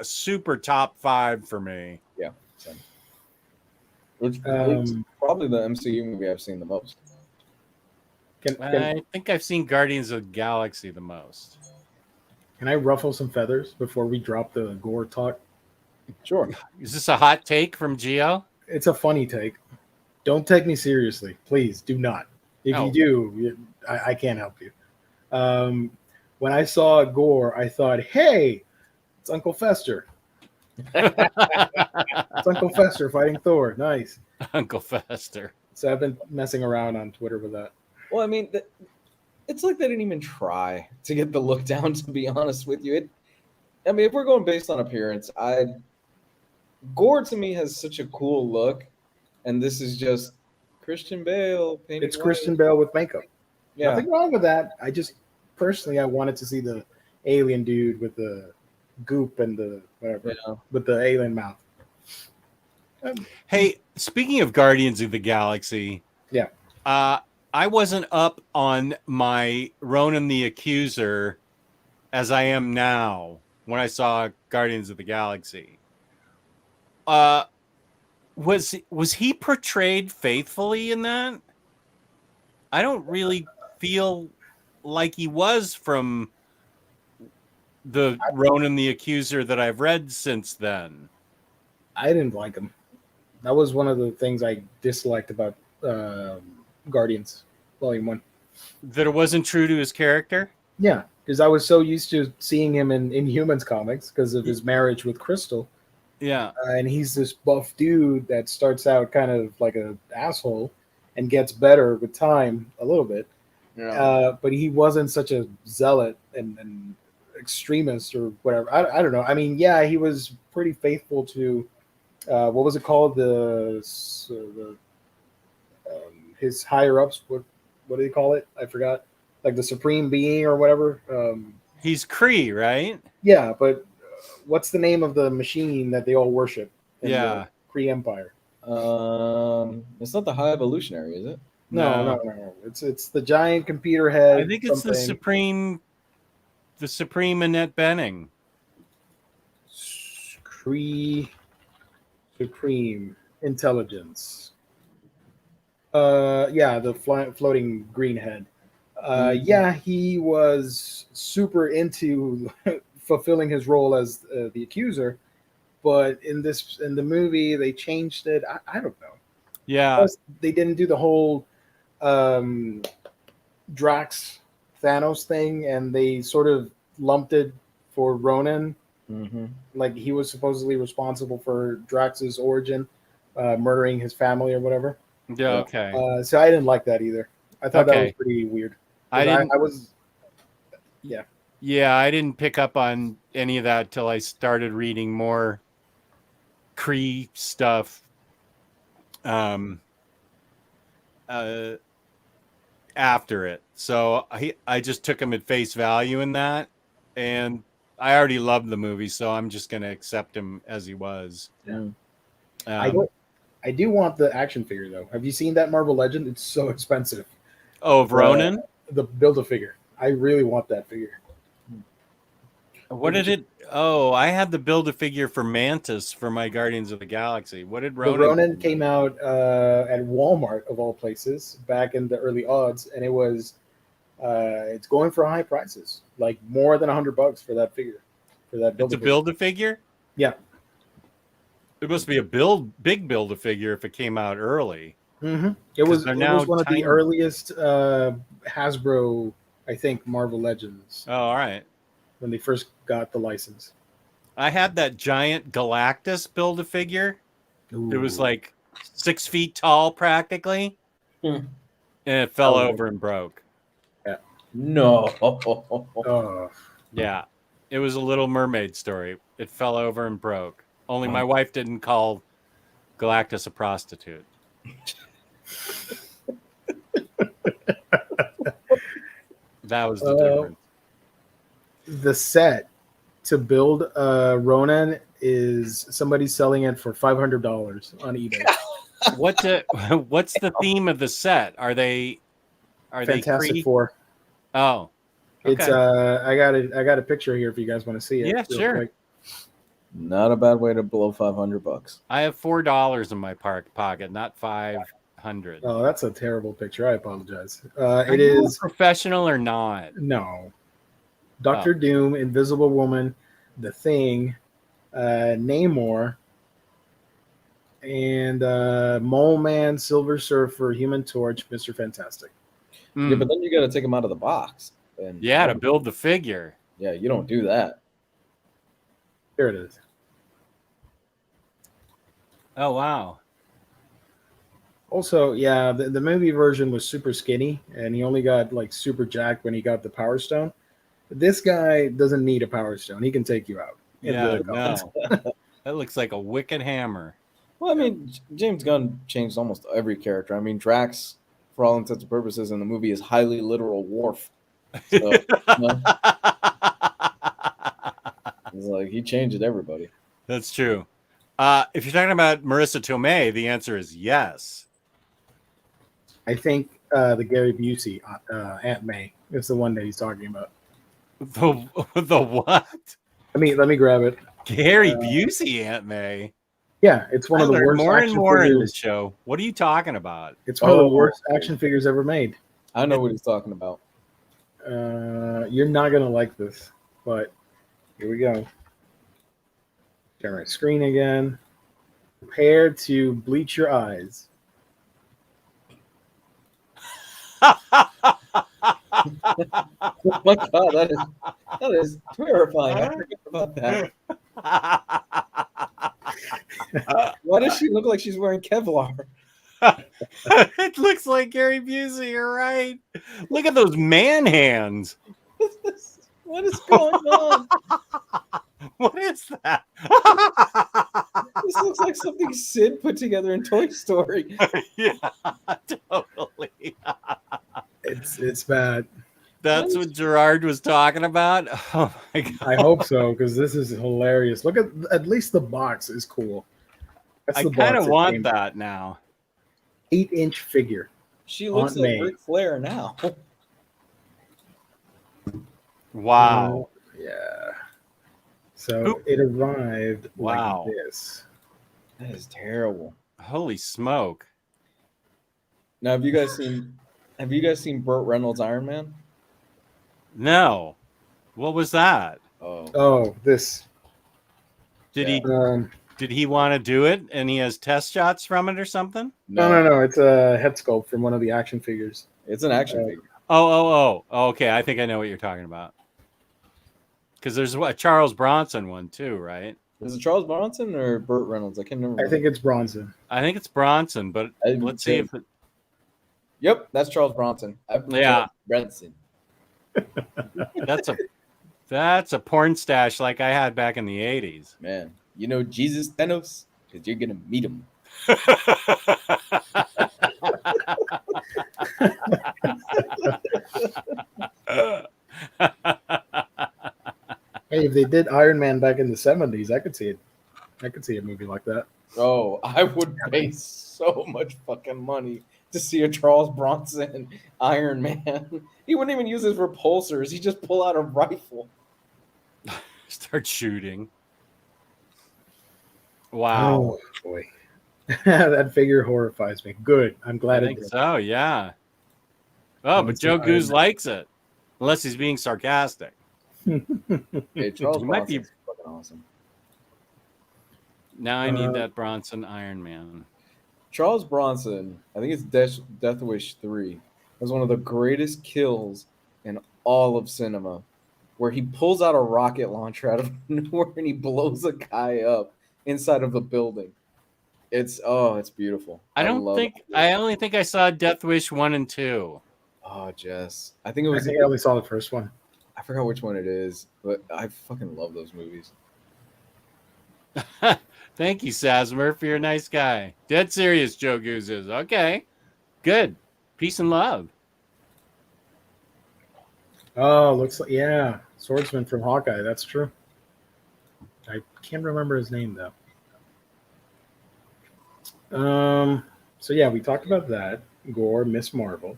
super top 5 for me. Yeah. Same. It's probably the MCU movie I've seen the most. I think I've seen Guardians of the Galaxy the most. Can I ruffle some feathers before we drop the Gorr talk? Sure. Is this a hot take from Gio? It's a funny take. Don't take me seriously. Please do not. If No. you do, I can't help you. When I saw Gorr, I thought, hey, it's Uncle Fester. It's Uncle Fester fighting Thor. Nice. Uncle Fester. So I've been messing around on Twitter with that. Well, I mean, it's like they didn't even try to get the look down. To be honest with you, I mean, if we're going based on appearance, Gorr to me has such a cool look, and this is just Christian Bale painted It's white. Christian Bale with makeup. Yeah, Nothing wrong with that. I just personally I wanted to see the alien dude with the goop and the whatever yeah. with the alien mouth. Hey, speaking of Guardians of the Galaxy, Yeah. I wasn't up on my Ronan the Accuser as I am now when I saw Guardians of the Galaxy. Was he portrayed faithfully in that? I don't really feel like he was from the Ronan the Accuser that I've read since then. I didn't like him. That was one of the things I disliked about Guardians Volume 1. That it wasn't true to his character? Yeah, because I was so used to seeing him in Humans comics because of his marriage with Crystal. Yeah. And he's this buff dude that starts out kind of like an asshole and gets better with time a little bit. Yeah. But he wasn't such a zealot and extremist or whatever. I don't know. I mean, yeah, he was pretty faithful to what was it called? His higher ups. What do they call it? I forgot. Like the supreme being or whatever. He's Kree, right? Yeah, but what's the name of the machine that they all worship in Yeah. the Kree Empire? It's not the High Evolutionary, is it? No. It's the giant computer head. I think it's the Supreme Annette Bening. Kree Supreme Intelligence. Yeah, the floating green head. Yeah, he was super into fulfilling his role as the accuser, but in the movie they changed it. I don't know. Yeah. Plus, they didn't do the whole Drax Thanos thing, and they sort of lumped it for Ronan. Mm-hmm. Like he was supposedly responsible for Drax's origin, murdering his family or whatever. Yeah, okay. So I didn't like that either. I thought that was Okay. pretty weird. I didn't. I was. Yeah. Yeah, I didn't pick up on any of that till I started reading more Kree stuff. After it, so I just took him at face value in that, and I already loved the movie, so I'm just going to accept him as he was. Yeah. I do want the action figure though. Have you seen that Marvel Legend? It's so expensive. Of Ronan? The Build-A-Figure. I really want that figure. What did it? Oh, I had the Build-A-Figure for Mantis for my Guardians of the Galaxy. What did Ronan? The Ronan came out at Walmart of all places back in the early odds, and it was it's going for high prices, like more than $100 for that figure. For that It's a Build-A-Figure? Yeah. It must be a big Build-A-Figure if it came out early. Mm-hmm. It was one of tiny. the earliest Hasbro, I think, Marvel Legends Oh, all right. when they first got the license. I had that giant Galactus Build-A-Figure. It was like 6 feet tall practically. And it fell over and broke. Yeah. No. Yeah. It was a Little Mermaid story. It fell over and broke. Only my wife didn't call Galactus a prostitute. That was the difference. The set to build Ronan is somebody selling it for $500 on eBay. What's the theme of the set? Are they Fantastic Kree? Four. Oh. Okay. It's I got a picture here if you guys want to see it. Yeah, sure. Quick. Not a bad way to blow $500. I have $4 in my pocket, not 500. Oh, that's a terrible picture. I apologize. Are It you is a professional or not? no. Doctor Doom, Invisible Woman, The Thing, Namor, and Mole Man, Silver Surfer, Human Torch, Mr. Fantastic. Yeah, but then you got to take them out of the box. And Yeah, to build the figure. Yeah, you don't do that. Here it is. Oh, wow. Also, yeah, the movie version was super skinny, and he only got like super jacked when he got the Power Stone. This guy doesn't need a power stone. He can take you out. in Yeah, the comments. no. That looks like a wicked hammer. Well, I mean, James Gunn changed almost every character. I mean, Drax, for all intents and purposes, in the movie is highly literal Worf. So, it's like he changed everybody. That's true. If you're talking about Marissa Tomei, the answer is yes. I think the Gary Busey Aunt May is the one that he's talking about. The what? Let me grab it. Gary Busey Aunt May. Yeah, it's one I of the learn worst more and action more in this figures. show. What are you talking about? It's one of the worst action figures ever made. I know what he's talking about. You're not gonna like this, but here we go. Turn my screen again. Prepare to bleach your eyes. Oh my god, that is terrifying. I forgot about that. Why does she look like she's wearing Kevlar? It looks like Gary Busey. You're right. Look at those man hands. What is going on? What is that? This looks like something Sid put together in Toy Story. Yeah, totally. It's bad. That's what Gerard was talking about. Oh my god! I hope so, because this is hilarious. Look at least the box is cool. That's I the kind box of it want came that now. 8-inch figure. She looks Aunt like May. Ric Flair now. Wow. Yeah. So Oop. it arrived Wow. like this. That is terrible. Holy smoke! Now, have you guys seen Burt Reynolds' Iron Man? No. What was that? Oh, this. Did Yeah. he want to do it and he has test shots from it or something? No. It's a head sculpt from one of the action figures. It's an action figure. Oh. Okay, I think I know what you're talking about. Because there's a Charles Bronson one too, right? Is it Charles Bronson or Burt Reynolds? I can't remember. I think it's Bronson. I think it's Bronson, but let's see if it... Yep, that's Charles Bronson. Yeah. Bronson. That's a porn stash like I had back in the 80s. Man, you know Jesus Thanos? Because you're going to meet him. Hey, if they did Iron Man back in the 70s, I could see it. I could see a movie like that. Oh, I would pay so much fucking money to see a Charles Bronson Iron Man. He wouldn't even use his repulsors. He'd just pull out a rifle. Start shooting. Wow. Oh, boy. That figure horrifies me. Good. I'm glad I it think did. so, yeah. Oh, but Joe Goose likes it. Unless he's being sarcastic. Hey, Charles He might be- Bronson's fucking awesome. Now I need that Bronson Iron Man. Charles Bronson, I think it's Death Wish 3, was one of the greatest kills in all of cinema, where he pulls out a rocket launcher out of nowhere and he blows a guy up inside of the building. It's beautiful. I only think I saw Death Wish 1 and 2. Oh, Jess. I think I only saw the first one. I forgot which one it is, but I fucking love those movies. Thank you, Sazmer, for your nice guy. Dead serious, Joe Goose is. Okay. Good. Peace and love. Oh, looks like, yeah. Swordsman from Hawkeye. That's true. I can't remember his name, though. So, yeah, we talked about that. Gorr, Miss Marvel.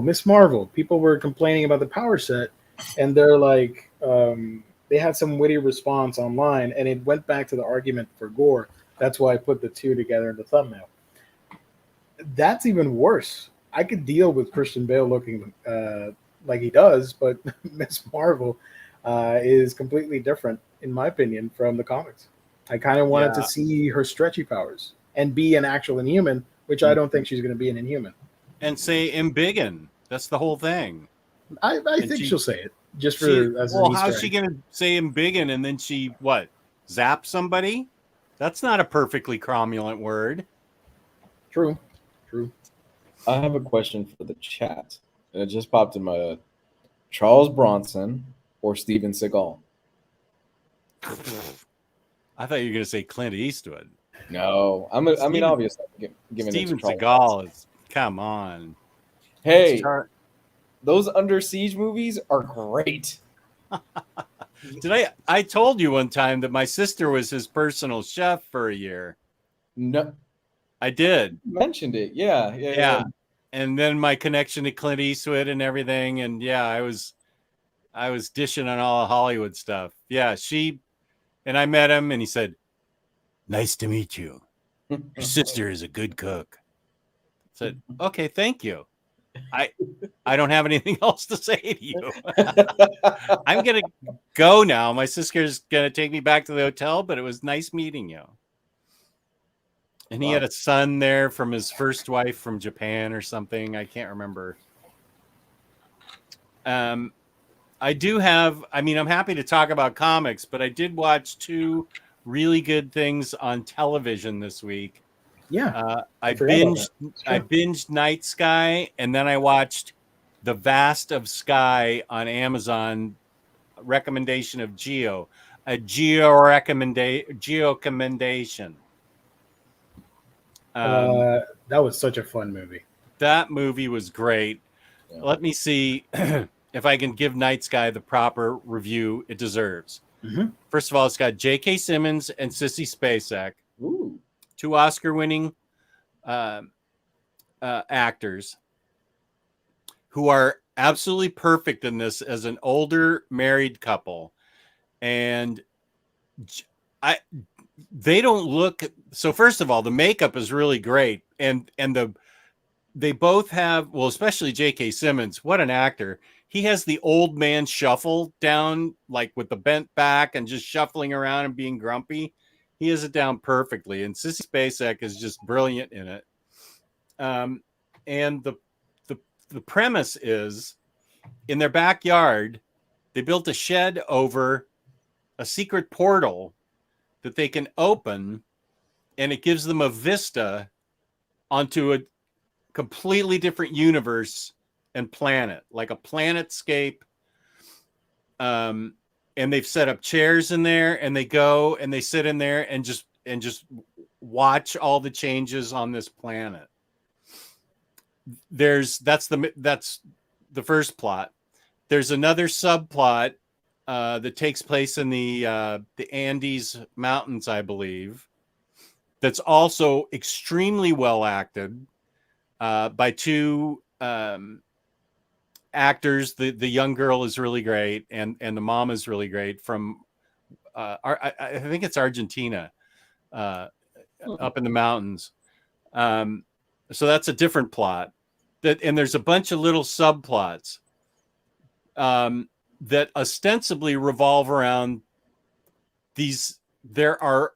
Miss Marvel. People were complaining about the power set, and they're like, they had some witty response online, and it went back to the argument for Gorr. That's why I put the two together in the thumbnail. That's even worse. I could deal with Christian Bale looking like he does, but Miss Marvel is completely different, in my opinion, from the comics. I kind of wanted to see her stretchy powers and be an actual Inhuman, which I don't think she's going to be an Inhuman. And say Embiggen. That's the whole thing. I think she'll say it just for as well, an how's Easter she egg. going to say Embiggen and then she zap somebody? That's not a perfectly cromulent word. True. I have a question for the chat, and it just popped in my Charles Bronson or Steven Seagal? I thought you were going to say Clint Eastwood. No, I mean, Steven- obviously, giving it Steven to Charles Seagal Bronson. is, come on. Hey, Char- those Under Siege movies are great. I told you one time that my sister was his personal chef for a year. No, I did. you mentioned it. Yeah. And then my connection to Clint Eastwood and everything. And yeah, I was dishing on all the Hollywood stuff. Yeah, and I met him and he said, "Nice to meet you. Your sister is a good cook." I said, "Okay, thank you. I don't have anything else to say to you. I'm going to go now. My sister's going to take me back to the hotel, but it was nice meeting you." And he had a son there from his first wife from Japan or something. I can't remember. I'm happy to talk about comics, but I did watch 2 really good things on television this week. Yeah. I forgot about binged that. I binged Night Sky, and then I watched The Vast of Sky on Amazon. Recommendation of Geo, a Geo commendation. That was such a fun movie. That movie was great. Yeah. Let me see if I can give Night Sky the proper review it deserves. Mm-hmm. First of all, it's got J.K. Simmons and Sissy Spacek, Ooh. 2 Oscar-winning actors who are absolutely perfect in this as an older married couple. And they don't look, so first of all, the makeup is really great. And they both have, well, especially J.K. Simmons, what an actor. He has the old man shuffle down, like with the bent back and just shuffling around and being grumpy. He has it down perfectly. And Sissy Spacek is just brilliant in it. And the premise is, in their backyard, they built a shed over a secret portal that they can open, and it gives them a vista onto a completely different universe and planet, like a planetscape. And they've set up chairs in there, and they go and they sit in there and just watch all the changes on this planet. That's the first plot. There's another subplot that takes place in the Andes Mountains, I believe. That's also extremely well acted by 2 actors. The young girl is really great, and the mom is really great from I think it's Argentina, up in the mountains. So that's a different plot. And there's a bunch of little subplots that ostensibly revolve around these. There are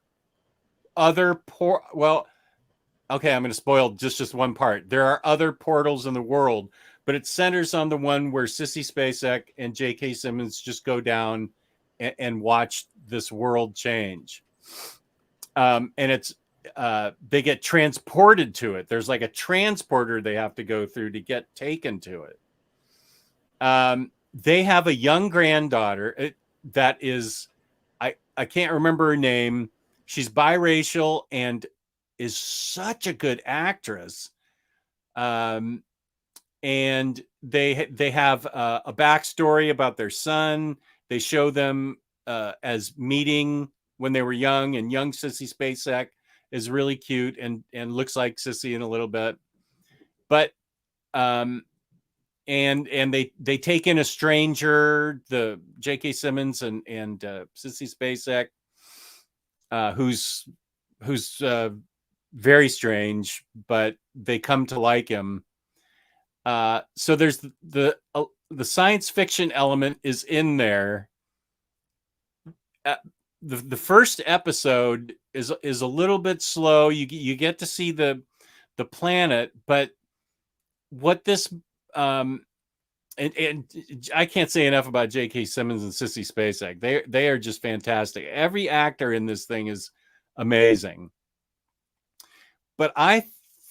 other okay, I'm going to spoil just one part. There are other portals in the world, but it centers on the one where Sissy Spacek and J.K. Simmons just go down and watch this world change. And it's they get transported to it. There's like a transporter they have to go through to get taken to it. They have a young granddaughter that is, I can't remember her name. She's biracial and is such a good actress. And they have a backstory about their son. They show them as meeting when they were young, and young Sissy Spacek is really cute and looks like Sissy in a little bit. But and they take in a stranger, the J.K. Simmons and Sissy Spacek, who's very strange, but they come to like him. So there's the science fiction element is in there. The first episode is a little bit slow. You get to see the planet, but what this and I can't say enough about J.K. Simmons and Sissy Spacek. They are just fantastic. Every actor in this thing is amazing. But I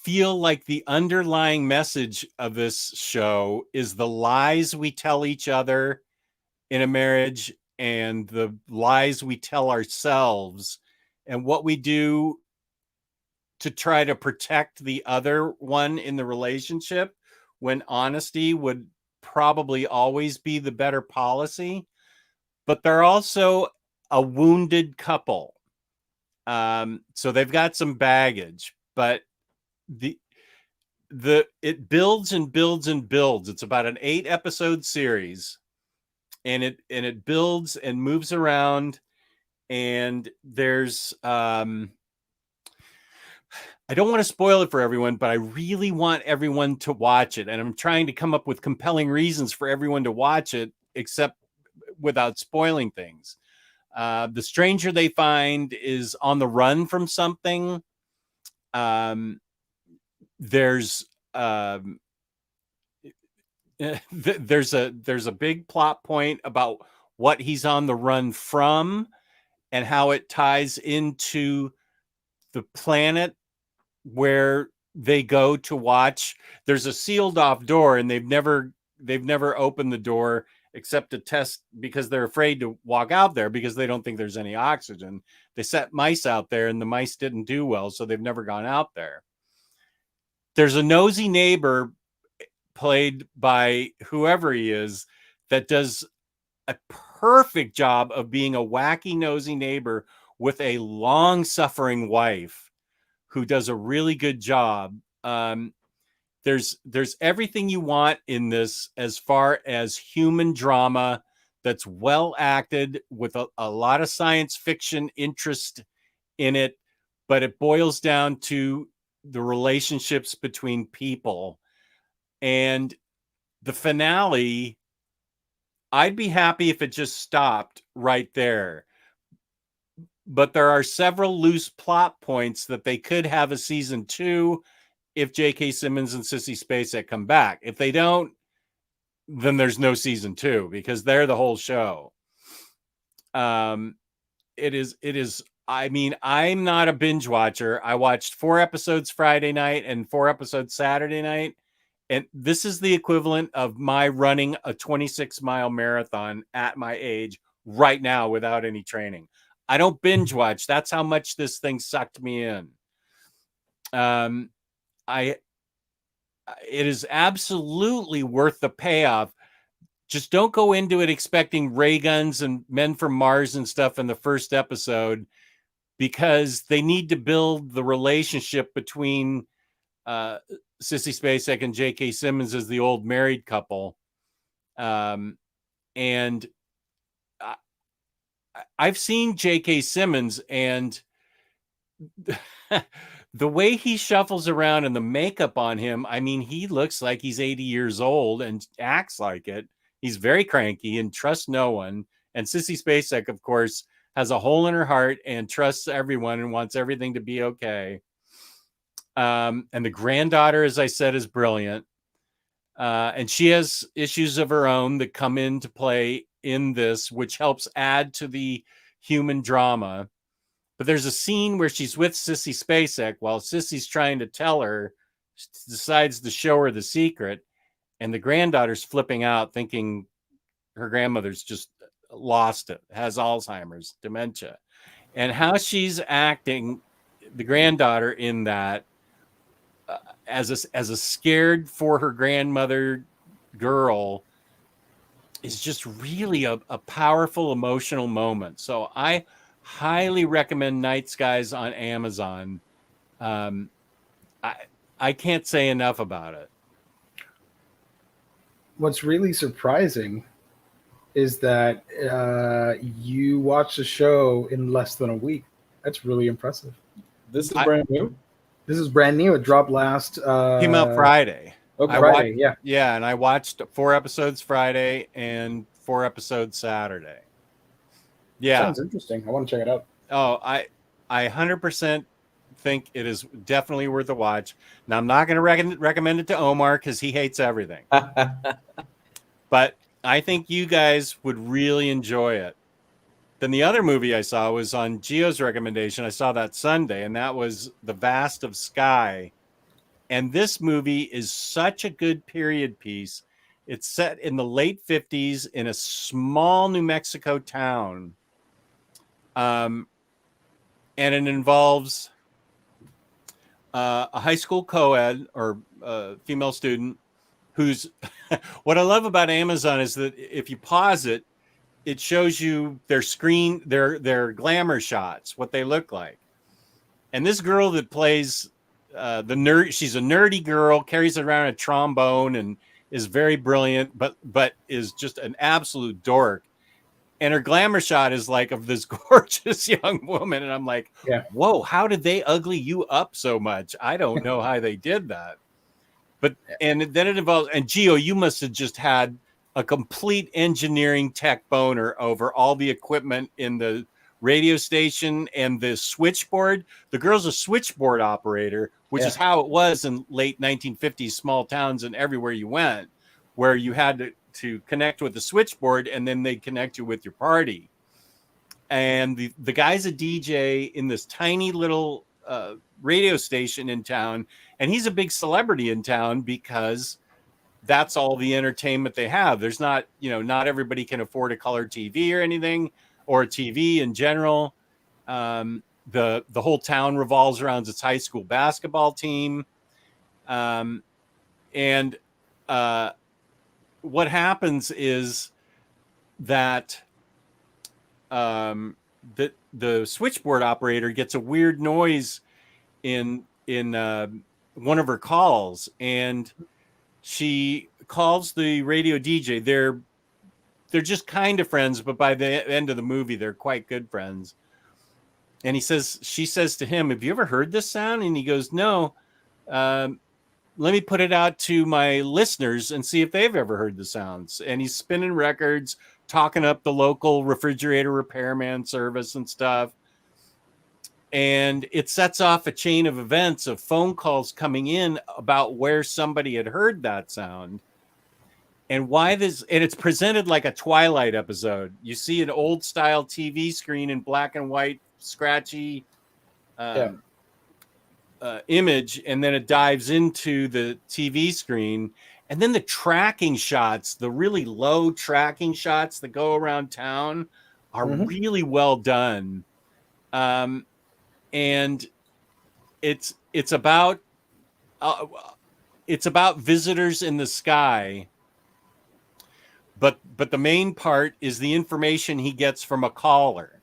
feel like the underlying message of this show is the lies we tell each other in a marriage and the lies we tell ourselves and what we do to try to protect the other one in the relationship when honesty would probably always be the better policy. But they're also a wounded couple. So they've got some baggage, but it builds and builds and builds. It's about an 8-episode series, and it builds and moves around. And there's I don't want to spoil it for everyone, but I really want everyone to watch it. And I'm trying to come up with compelling reasons for everyone to watch it, except without spoiling things. The stranger they find is on the run from something. There's a big plot point about what he's on the run from and how it ties into the planet where they go to watch. There's a sealed off door, and they've never opened the door except to test, because they're afraid to walk out there because they don't think there's any oxygen. They set mice out there and the mice didn't do well, so they've never gone out there. There's a nosy neighbor played by whoever he is that does a perfect job of being a wacky, nosy neighbor with a long-suffering wife who does a really good job. There's everything you want in this as far as human drama that's well acted with a lot of science fiction interest in it, but it boils down to the relationships between people. And the finale, I'd be happy if it just stopped right there. But there are several loose plot points that they could have a season 2 if J.K. Simmons and Sissy Spacek come back. If they don't, then there's no season 2 because they're the whole show. It is. I mean, I'm not a binge watcher. I watched 4 episodes Friday night and 4 episodes Saturday night. And this is the equivalent of my running a 26-mile marathon at my age right now without any training. I don't binge watch. That's how much this thing sucked me in. It is absolutely worth the payoff. Just don't go into it expecting ray guns and men from Mars and stuff in the first episode, because they need to build the relationship between Sissy Spacek and J.K. Simmons as the old married couple. And I've seen J.K. Simmons, and the way he shuffles around and the makeup on him, I mean, he looks like he's 80 years old and acts like it. He's very cranky and trusts no one. And Sissy Spacek, of course, has a hole in her heart and trusts everyone and wants everything to be okay. And the granddaughter, as I said, is brilliant. And she has issues of her own that come into play in this, which helps add to the human drama. But there's a scene where she's with Sissy Spacek while Sissy's trying to tell her, decides to show her the secret, and the granddaughter's flipping out, thinking her grandmother's just lost it, has Alzheimer's, dementia. And how she's acting, the granddaughter, in that as a scared for her grandmother girl, is just really a powerful emotional moment. So I highly recommend Night Skies on Amazon. I can't say enough about it. What's really surprising is that you watched the show in less than a week. That's really impressive. This is brand new? This is brand new. It dropped last... Came out Friday. Okay. Friday, yeah. Yeah, and I watched 4 episodes Friday and 4 episodes Saturday. Yeah. Sounds interesting. I want to check it out. Oh, I 100% think it is definitely worth a watch. Now, I'm not going to recommend it to Omar because he hates everything. But I think you guys would really enjoy it. Then the other movie I saw was on Gio's recommendation. I saw that Sunday, and that was The Vast of Sky. And this movie is such a good period piece. It's set in the late 50s in a small New Mexico town. And it involves a high school co-ed or female student who's what I love about Amazon is that if you pause it, it shows you their screen, their glamour shots, what they look like. And this girl that plays the nerd, she's a nerdy girl, carries around a trombone and is very brilliant, but is just an absolute dork. And her glamour shot is like of this gorgeous young woman. And I'm like, Yeah. whoa, how did they ugly you up so much? I don't know how they did that. But and then it involves, and Gio, you must have just had a complete engineering tech boner over all the equipment in the radio station and the switchboard. The girl's a switchboard operator, which is how it was in late 1950s small towns and everywhere you went, where you had to connect with the switchboard and then they'd connect you with your party. And the guy's a DJ in this tiny little radio station in town, and he's a big celebrity in town because that's all the entertainment they have. There's not, not everybody can afford a color TV or anything, or a TV in general. The whole town revolves around its high school basketball team. And what happens is that the switchboard operator gets a weird noise in one of her calls, and she calls the radio DJ. They're just kind of friends, but by the end of the movie, they're quite good friends. And she says to him, "Have you ever heard this sound?" And he goes, "No. Let me put it out to my listeners and see if they've ever heard the sounds." And he's spinning records, talking up the local refrigerator repairman service and stuff. And it sets off a chain of events of phone calls coming in about where somebody had heard that sound. And and it's presented like a Twilight episode. You see an old style TV screen in black and white, scratchy image, and then it dives into the TV screen. And then the tracking shots, the really low tracking shots that go around town are really well done. And it's about visitors in the sky. But the main part is the information he gets from a caller.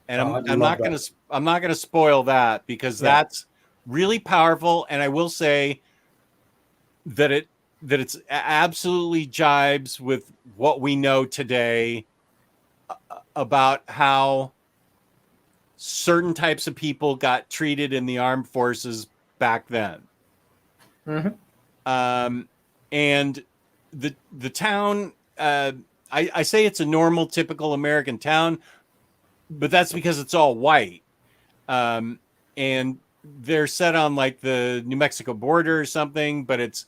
And I'm not going to spoil that because that's really powerful. And I will say that it's absolutely jibes with what we know today about how certain types of people got treated in the armed forces back then. And the town, I say it's a normal, typical American town, but that's because it's all white. And they're set on like the New Mexico border or something, but it's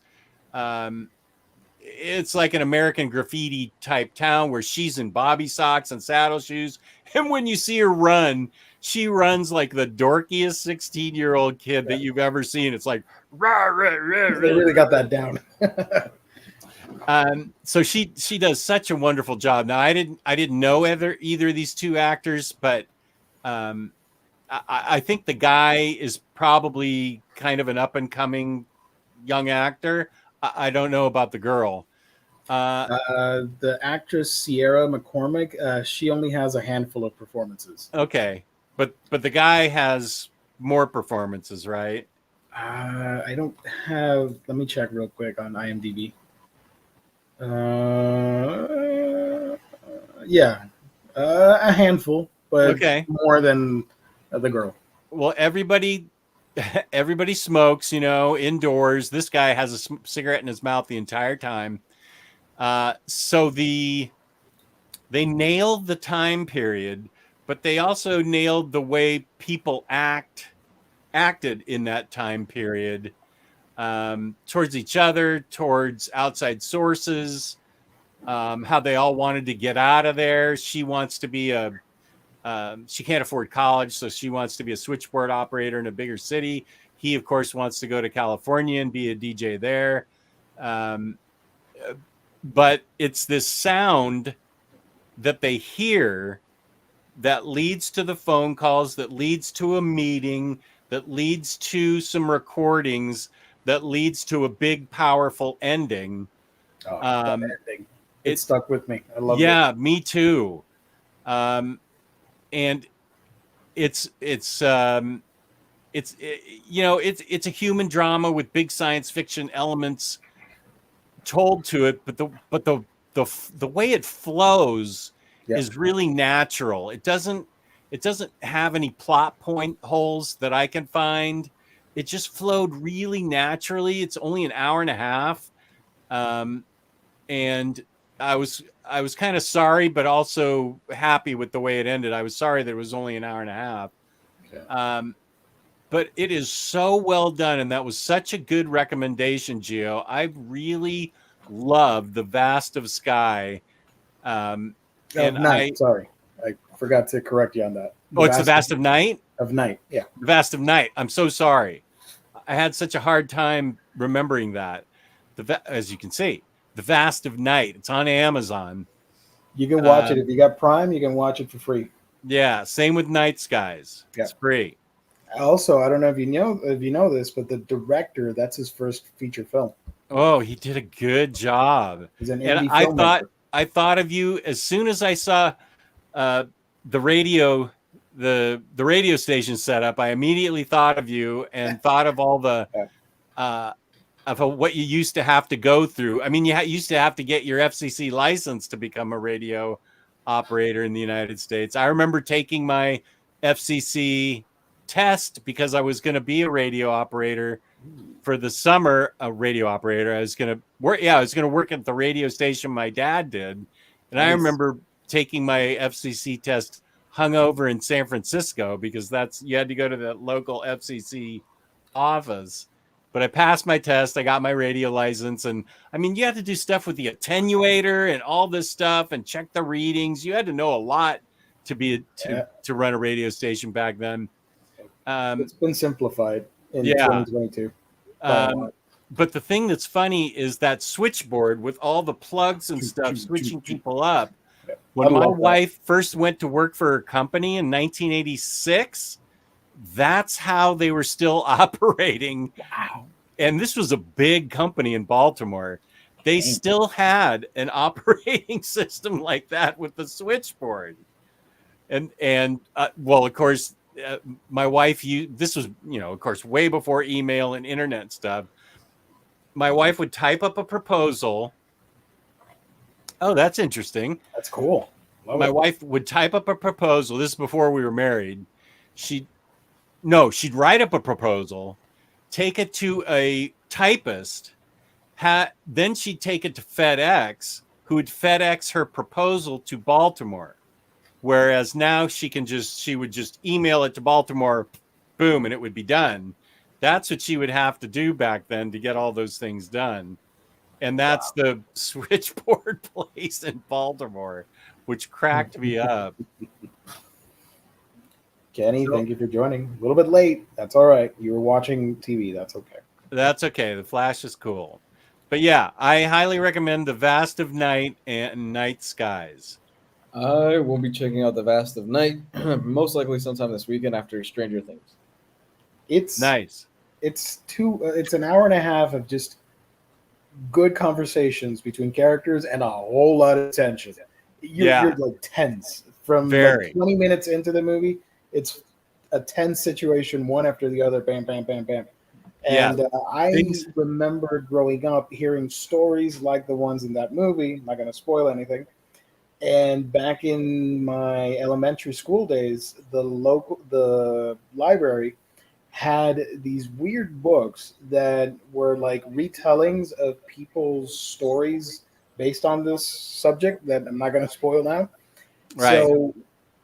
like an American graffiti type town where she's in bobby socks and saddle shoes. And when you see her run, she runs like the dorkiest 16-year-old kid that you've ever seen. It's like, rah, rah, rah, rah. They really got that down. So she does such a wonderful job. Now I didn't know either of these two actors, but I think the guy is probably kind of an up and coming young actor. I don't know about the girl. The actress Sierra McCormick, she only has a handful of performances. Okay, but the guy has more performances, right? I don't have. Let me check real quick on IMDb. A handful, but more than the girl. Well, everybody smokes, indoors. This guy has a cigarette in his mouth the entire time. So they nailed the time period, but they also nailed the way people acted in that time period, towards each other, towards outside sources, how they all wanted to get out of there. She wants to be she can't afford college, so she wants to be a switchboard operator in a bigger city. He, of course, wants to go to California and be a DJ there. But it's this sound that they hear that leads to the phone calls, that leads to a meeting, that leads to some recordings, that leads to a big, powerful ending. Oh, that ending. It it- stuck with me. I love it. Yeah, me too. And it's a human drama with big science fiction elements told to it, but the way it flows Yeah. is really natural. It doesn't have any plot point holes that I can find. It just flowed really naturally. It's only an hour and a half. And I was kind of sorry, but also happy with the way it ended. I was sorry that it was only an hour and a half. Okay. But it is so well done, and that was such a good recommendation, Gio. I really love The Vast of Sky. And Night. Sorry, I forgot to correct you on that. It's The Vast of Night? Of Night, yeah. The Vast of Night. I'm so sorry. I had such a hard time remembering that. As you can see, The Vast of Night. It's on Amazon. You can watch it if you got Prime. You can watch it for free. Yeah, same with Night Skies. Yeah. It's free. Also, I don't know if you know this, but the director, that's his first feature film. Oh, he did a good job. He's an And indie filmmaker. I thought of you as soon as I saw the radio station set up. I immediately thought of you and thought of all the of what you used to have to go through. I mean, you used to have to get your FCC license to become a radio operator in the United States. I remember taking my FCC test because I was going to be a radio operator for the summer. A radio operator. I was going to work. Yeah, I was going to work at the radio station my dad did, and I Nice. remember taking my FCC test hungover in San Francisco because you had to go to the local FCC office. But I passed my test. I got my radio license, and I mean, you had to do stuff with the attenuator and all this stuff, and check the readings. You had to know a lot to run a radio station back then. It's been simplified in Yeah. 2022. But the thing that's funny is that switchboard with all the plugs and stuff switching people up. Yeah. When I my love that. wife first went to work for her company in 1986, that's how they were still operating. Wow. And this was a big company in Baltimore. They Dang. still had an operating system like that with the switchboard. And well, of course, my wife this was, of course, way before email and internet stuff. My wife would type up a proposal. Oh, that's interesting. That's cool. Love My it. wife would type up a proposal. This is before we were married. She'd write up a proposal, take it to a typist. Then she'd take it to FedEx, who would FedEx her proposal to Baltimore. Whereas now she would just email it to Baltimore, boom, and it would be done. That's what she would have to do back then to get all those things done. And that's the switchboard place in Baltimore, which cracked me up. Kenny, thank you for joining. A little bit late. That's all right. You were watching TV. That's okay. That's okay. The Flash is cool. But yeah, I highly recommend The Vast of Night and Night Skies. I will be checking out The Vast of Night, most likely sometime this weekend after Stranger Things. It's Nice. It's an hour and a half of just good conversations between characters and a whole lot of tension. You're like tense from Very. like 20 minutes into the movie. It's a tense situation, one after the other, bam, bam, bam, bam. And I remember growing up hearing stories like the ones in that movie. I'm not going to spoil anything. And back in my elementary school days, the library had these weird books that were like retellings of people's stories based on this subject that I'm not going to spoil now. Right. So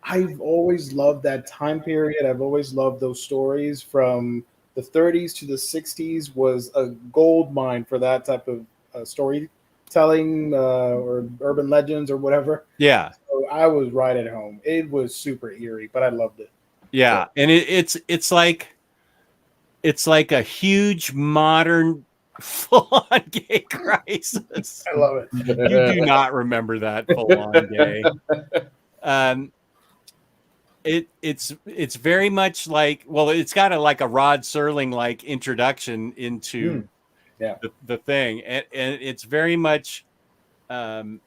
I've always loved that time period. I've always loved those stories from the 30s to the 60s was a gold mine for that type of storytelling or urban legends or whatever. Yeah. So I was right at home. It was super eerie, but I loved it. Yeah. And it's like it's like a huge modern full-on gay crisis. I love it. You do not remember that full-on gay. It's very much like, well, it's got like a Rod Serling like introduction into Yeah. the thing, and it's very much like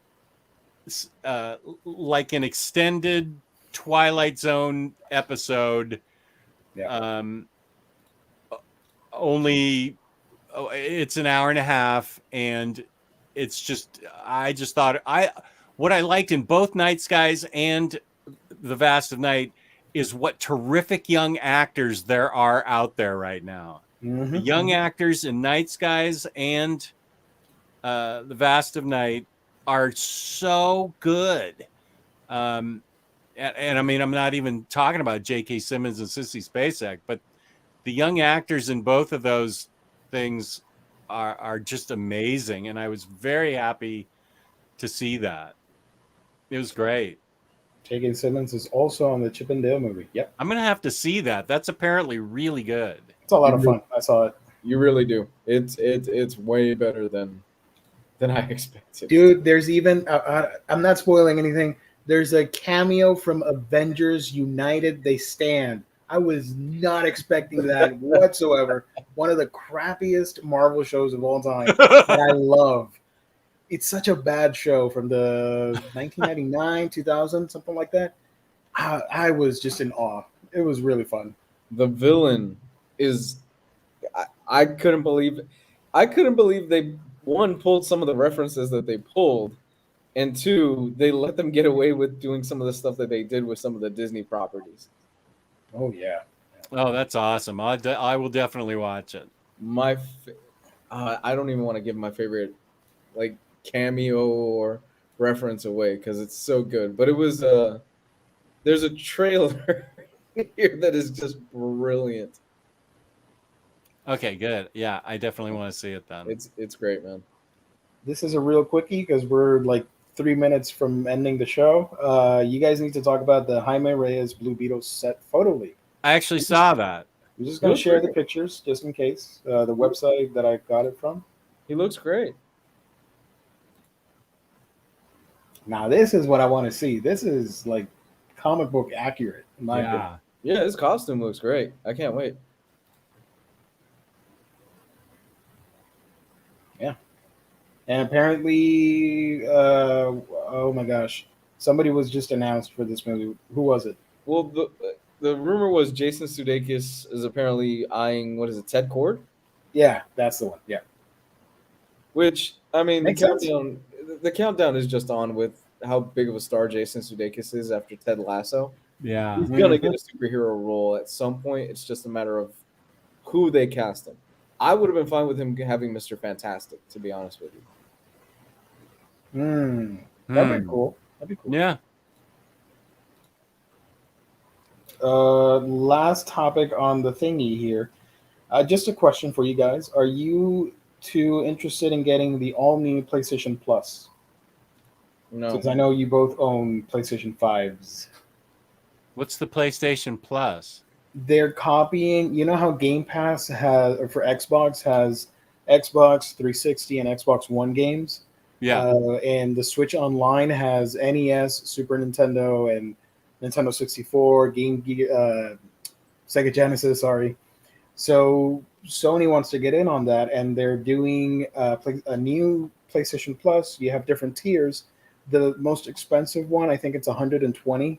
an extended Twilight Zone episode. Yeah. Only it's an hour and a half, and it's just, I just thought, what I liked in both Night Skies and The Vast of Night is what terrific young actors there are out there right now. Mhm. The young actors in Night Skies and The Vast of Night are so good. And I mean, I'm not even talking about J.K. Simmons and Sissy Spacek, but the young actors in both of those things are just amazing. And I was very happy to see that. It was great. J.K. Simmons is also on the Chip and Dale movie. Yep. I'm going to have to see that. That's apparently really good. It's a lot of fun. I saw it. You really do. It's way better than I expected. Dude, there's even, I'm not spoiling anything. There's a cameo from Avengers United They Stand. I was not expecting that whatsoever. One of the crappiest Marvel shows of all time that I love. It's such a bad show from the 1999, 2000, something like that. I was just in awe. It was really fun. The villain is, I couldn't believe they, one, pulled some of the references that they pulled, and two, they let them get away with doing some of the stuff that they did with some of the Disney properties. Oh, yeah. Oh, that's awesome. I will definitely watch it. I don't even want to give my favorite like cameo or reference away because it's so good. But it was there's a trailer here that is just brilliant. Okay, good. Yeah, I definitely want to see it then. It's great, man. This is a real quickie because we're like 3 minutes from ending the show. You guys need to talk about the Jaime Reyes Blue Beetle set photo leak. I actually saw that. I'm just going to share the pictures just in case. The website that I got it from. He looks great. Now, this is what I want to see. This is like comic book accurate, in my opinion. Yeah, his costume looks great. I can't wait. Yeah. And apparently, oh my gosh, somebody was just announced for this movie. Who was it? Well, the rumor was Jason Sudeikis is apparently eyeing, what is it, Ted Kord? Yeah, that's the one. Yeah. Which, I mean, Makes sense. the countdown is just on with how big of a star Jason Sudeikis is after Ted Lasso. Yeah. He's going to get a superhero role at some point. It's just a matter of who they cast him. I would have been fine with him having Mr. Fantastic, to be honest with you. That'd be cool. That'd be cool. Yeah. Last topic on the thingy here. Just a question for you guys. Are you two interested in getting the all-new PlayStation Plus? No. Because I know you both own PlayStation 5s. What's the PlayStation Plus? They're copying, you know how Game Pass has, or for Xbox, has Xbox 360 and Xbox One games? Yeah. And the Switch Online has NES, Super Nintendo, and Nintendo 64, Sega Genesis, sorry. So Sony wants to get in on that, and they're doing a new PlayStation Plus. You have different tiers. The most expensive one, I think it's $120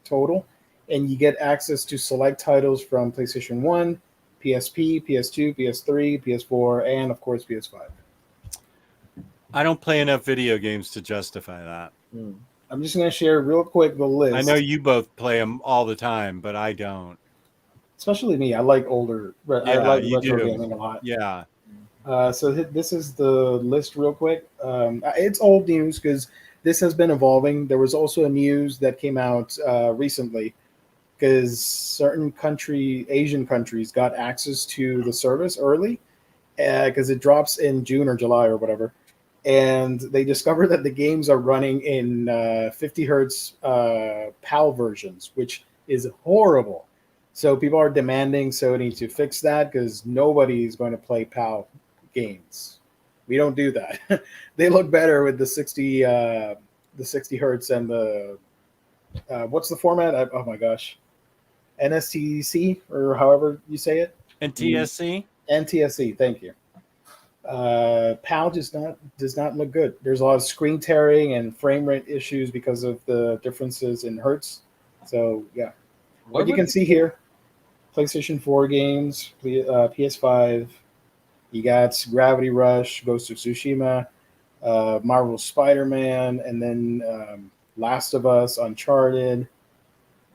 total, and you get access to select titles from PlayStation 1, PSP, PS2, PS3, PS4, and of course PS5. I don't play enough video games to justify that. I'm just going to share real quick the list. I know you both play them all the time, but I don't. Especially me. I like older. I like retro gaming a lot. Yeah. So this is the list real quick. It's old news because this has been evolving. There was also a news that came out recently because certain Asian countries got access to the service early because it drops in June or July or whatever. And they discovered that the games are running in 50 hertz PAL versions, which is horrible. So people are demanding Sony to fix that because nobody's going to play PAL games. We don't do that. They look better with the 60 hertz and the what's the format? Oh my gosh, NSTC or however you say it. And TSC? NTSC. Thank you. PAL does not look good. There's a lot of screen tearing and frame rate issues because of the differences in hertz. So yeah, what you can see here: PlayStation 4 games, PS5. You got Gravity Rush, Ghost of Tsushima, Marvel Spider-Man, and then Last of Us, Uncharted,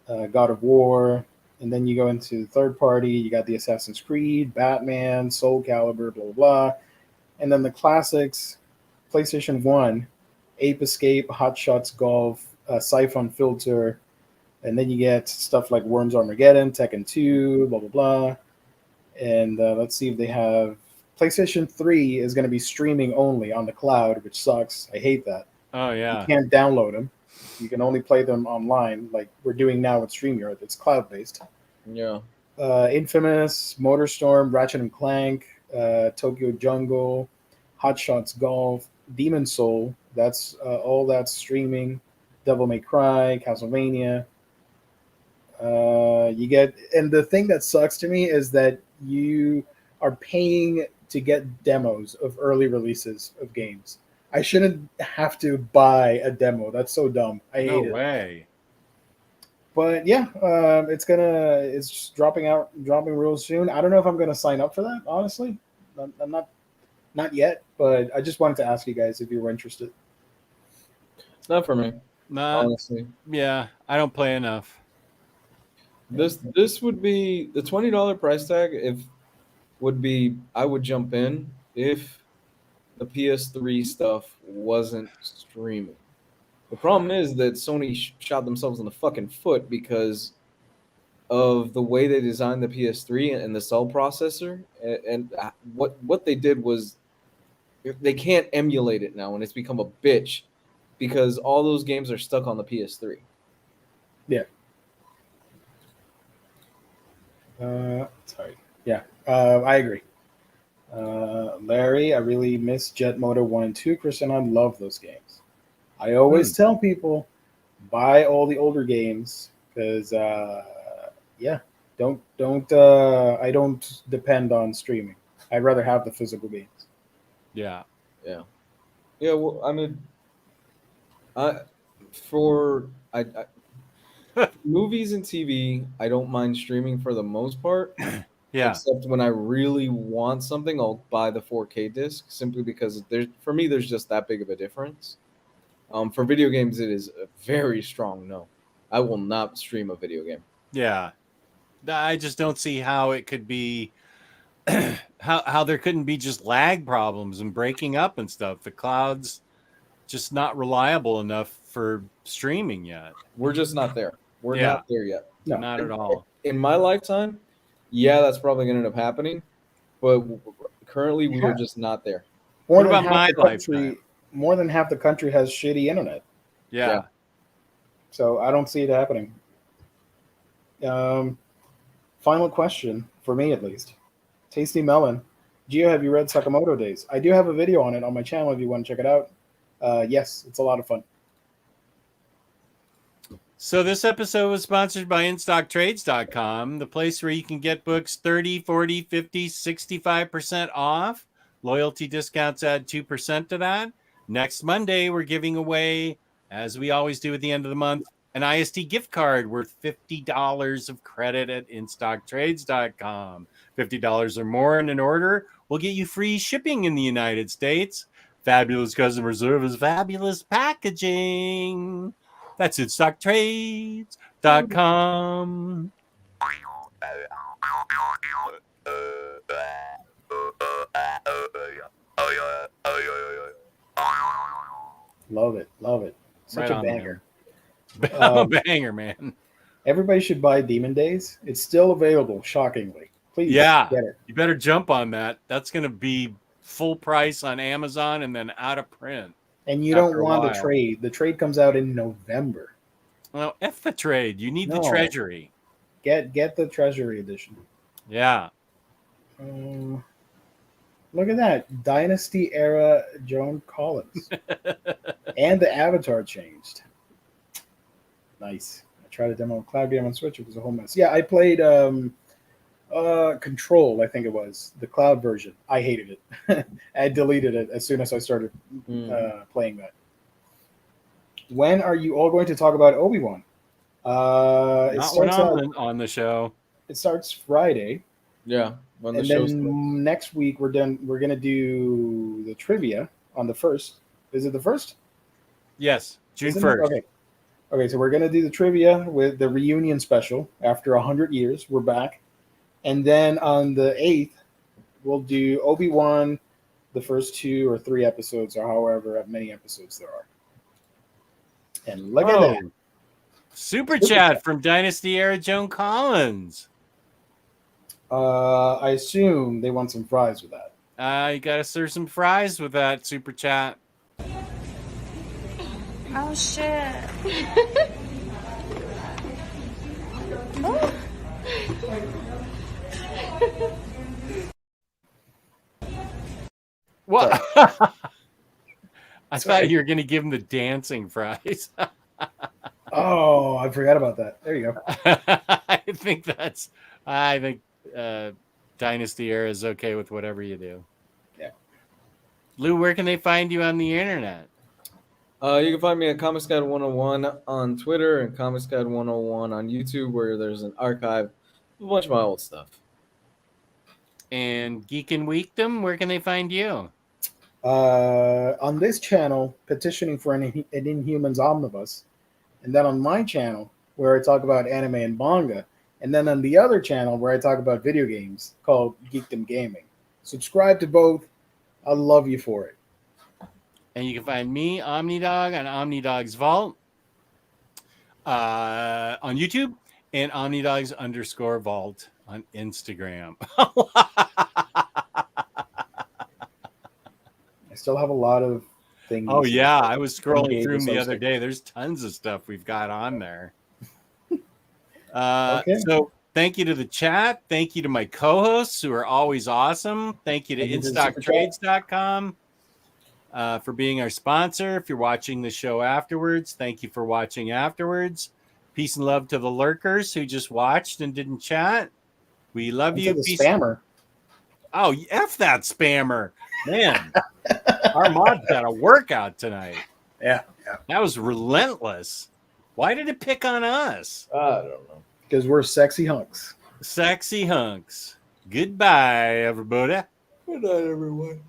God of War, and then you go into third party. You got the Assassin's Creed, Batman, Soul Calibur, blah blah blah, and then the classics: PlayStation 1, Ape Escape, Hot Shots Golf, Siphon Filter, and then you get stuff like Worms Armageddon, Tekken 2, blah blah blah. And let's see if they have PlayStation 3 is going to be streaming only on the cloud, which sucks. I hate that. Oh, yeah. You can't download them. You can only play them online, like we're doing now with StreamYard. It's cloud based. Yeah. Infamous, Motorstorm, Ratchet and Clank, Tokyo Jungle, Hot Shots Golf, Demon Soul. That's all that's streaming. Devil May Cry, Castlevania. You get, and the thing that sucks to me is that you are paying to get demos of early releases of games. I shouldn't have to buy a demo. That's so dumb. I hate No it. way. But yeah, it's just dropping real soon. I don't know if I'm gonna sign up for that. Honestly, I'm not yet. But I just wanted to ask you guys if you were interested. It's not for me, Not, honestly. yeah, I don't play enough. This would be the $20 price tag. I would jump in if the PS3 stuff wasn't streaming. The problem is that Sony shot themselves in the fucking foot because of the way they designed the PS3 and the cell processor. And what they did was they can't emulate it now, and it's become a bitch because all those games are stuck on the PS3. Yeah. Sorry. Yeah, I agree. Larry, I really miss Jet Moto 1 and 2. Chris and I love those games. I always tell people, buy all the older games because, yeah, I don't depend on streaming. I'd rather have the physical games. Yeah. Yeah. Well, I mean, for movies and TV, I don't mind streaming for the most part. Yeah. Except when I really want something, I'll buy the 4K disc simply because for me there's just that big of a difference. For video games, it is a very strong no. I will not stream a video game. Yeah. I just don't see how it could be how there couldn't be just lag problems and breaking up and stuff. The cloud's just not reliable enough for streaming yet. We're just not there. We're not there yet. No. Not at all. In my lifetime, yeah, that's probably going to end up happening, but currently we are just not there. More What than about my half the country, lifetime? more than half the country has shitty internet. Yeah. So I don't see it happening. Final question, for me at least. Tasty Melon. Gio, have you read Sakamoto Days? I do have a video on it on my channel if you want to check it out. Yes, it's a lot of fun. So this episode was sponsored by InStockTrades.com, the place where you can get books 30, 40, 50, 65% off. Loyalty discounts add 2% to that. Next Monday, we're giving away, as we always do at the end of the month, an IST gift card worth $50 of credit at InStockTrades.com. $50 or more in an order will get you free shipping in the United States. Fabulous customer service, fabulous packaging. That's InStockTrades.com. Love it. Love it. Such Right a on, banger. I'm a banger, man. Everybody should buy Demon Days. It's still available, shockingly. Please Yeah. get it. You better jump on that. That's going to be full price on Amazon and then out of print. And you After don't a want the while. trade. The trade comes out in November. Well, F the trade. You need the No. treasury. Get the Treasury Edition. Yeah. Look at that Dynasty era Joan Collins, and the avatar changed. Nice. I tried a demo cloud game on Switch. It was a whole mess. Yeah, I played Control. I think it was the cloud version. I hated it. I deleted it as soon as I started playing that. When are you all going to talk about Obi-Wan? It Not when starts I'm on the show. It starts Friday. Yeah, when the And show then starts. next week we're done. We're gonna do the trivia on the 1st. Is it the 1st? Yes, June Isn't it? 1st. Okay. Okay, so we're gonna do the trivia with the reunion special after 100 years. We're back, and then on the 8th we'll do Obi-Wan, the first 2 or 3 episodes, or however many episodes there are. And look at that. Super chat from Dynasty era Joan Collins. I assume they want some fries with that. You gotta serve some fries with that super chat. Oh shit. What? I thought you were gonna give him the dancing fries. Oh, I forgot about that. There you go. I think Dynasty era is okay with whatever you do. Yeah. Lou, where can they find you on the internet? You can find me at Comics Guide 101 on Twitter and Comics Guide 101 on YouTube, where there's an archive of a bunch of my old stuff. And Geek and Weekdom, where can they find you? On this channel, petitioning for an Inhumans Omnibus, and then on my channel where I talk about anime and manga, and then on the other channel where I talk about video games called Geekdom Gaming. Subscribe to both. I'll love you for it. And you can find me, OmniDog, on OmniDog's Vault on YouTube, and OmniDogs_Vault on Instagram. I still have a lot of things. Oh, yeah. I was scrolling through them the other day. There's tons of stuff we've got on there. Okay. So thank you to the chat. Thank you to my co-hosts who are always awesome. Thank you to InStockTrades.com for being our sponsor. If you're watching the show afterwards, thank you for watching afterwards. Peace and love to the lurkers who just watched and didn't chat. We love you. The Peace. spammer. Oh, F that spammer. Man, our mod had a workout tonight. Yeah. That was relentless. Why did it pick on us? I don't know. Because we're sexy hunks. Sexy hunks. Goodbye, everybody. Good night, everyone.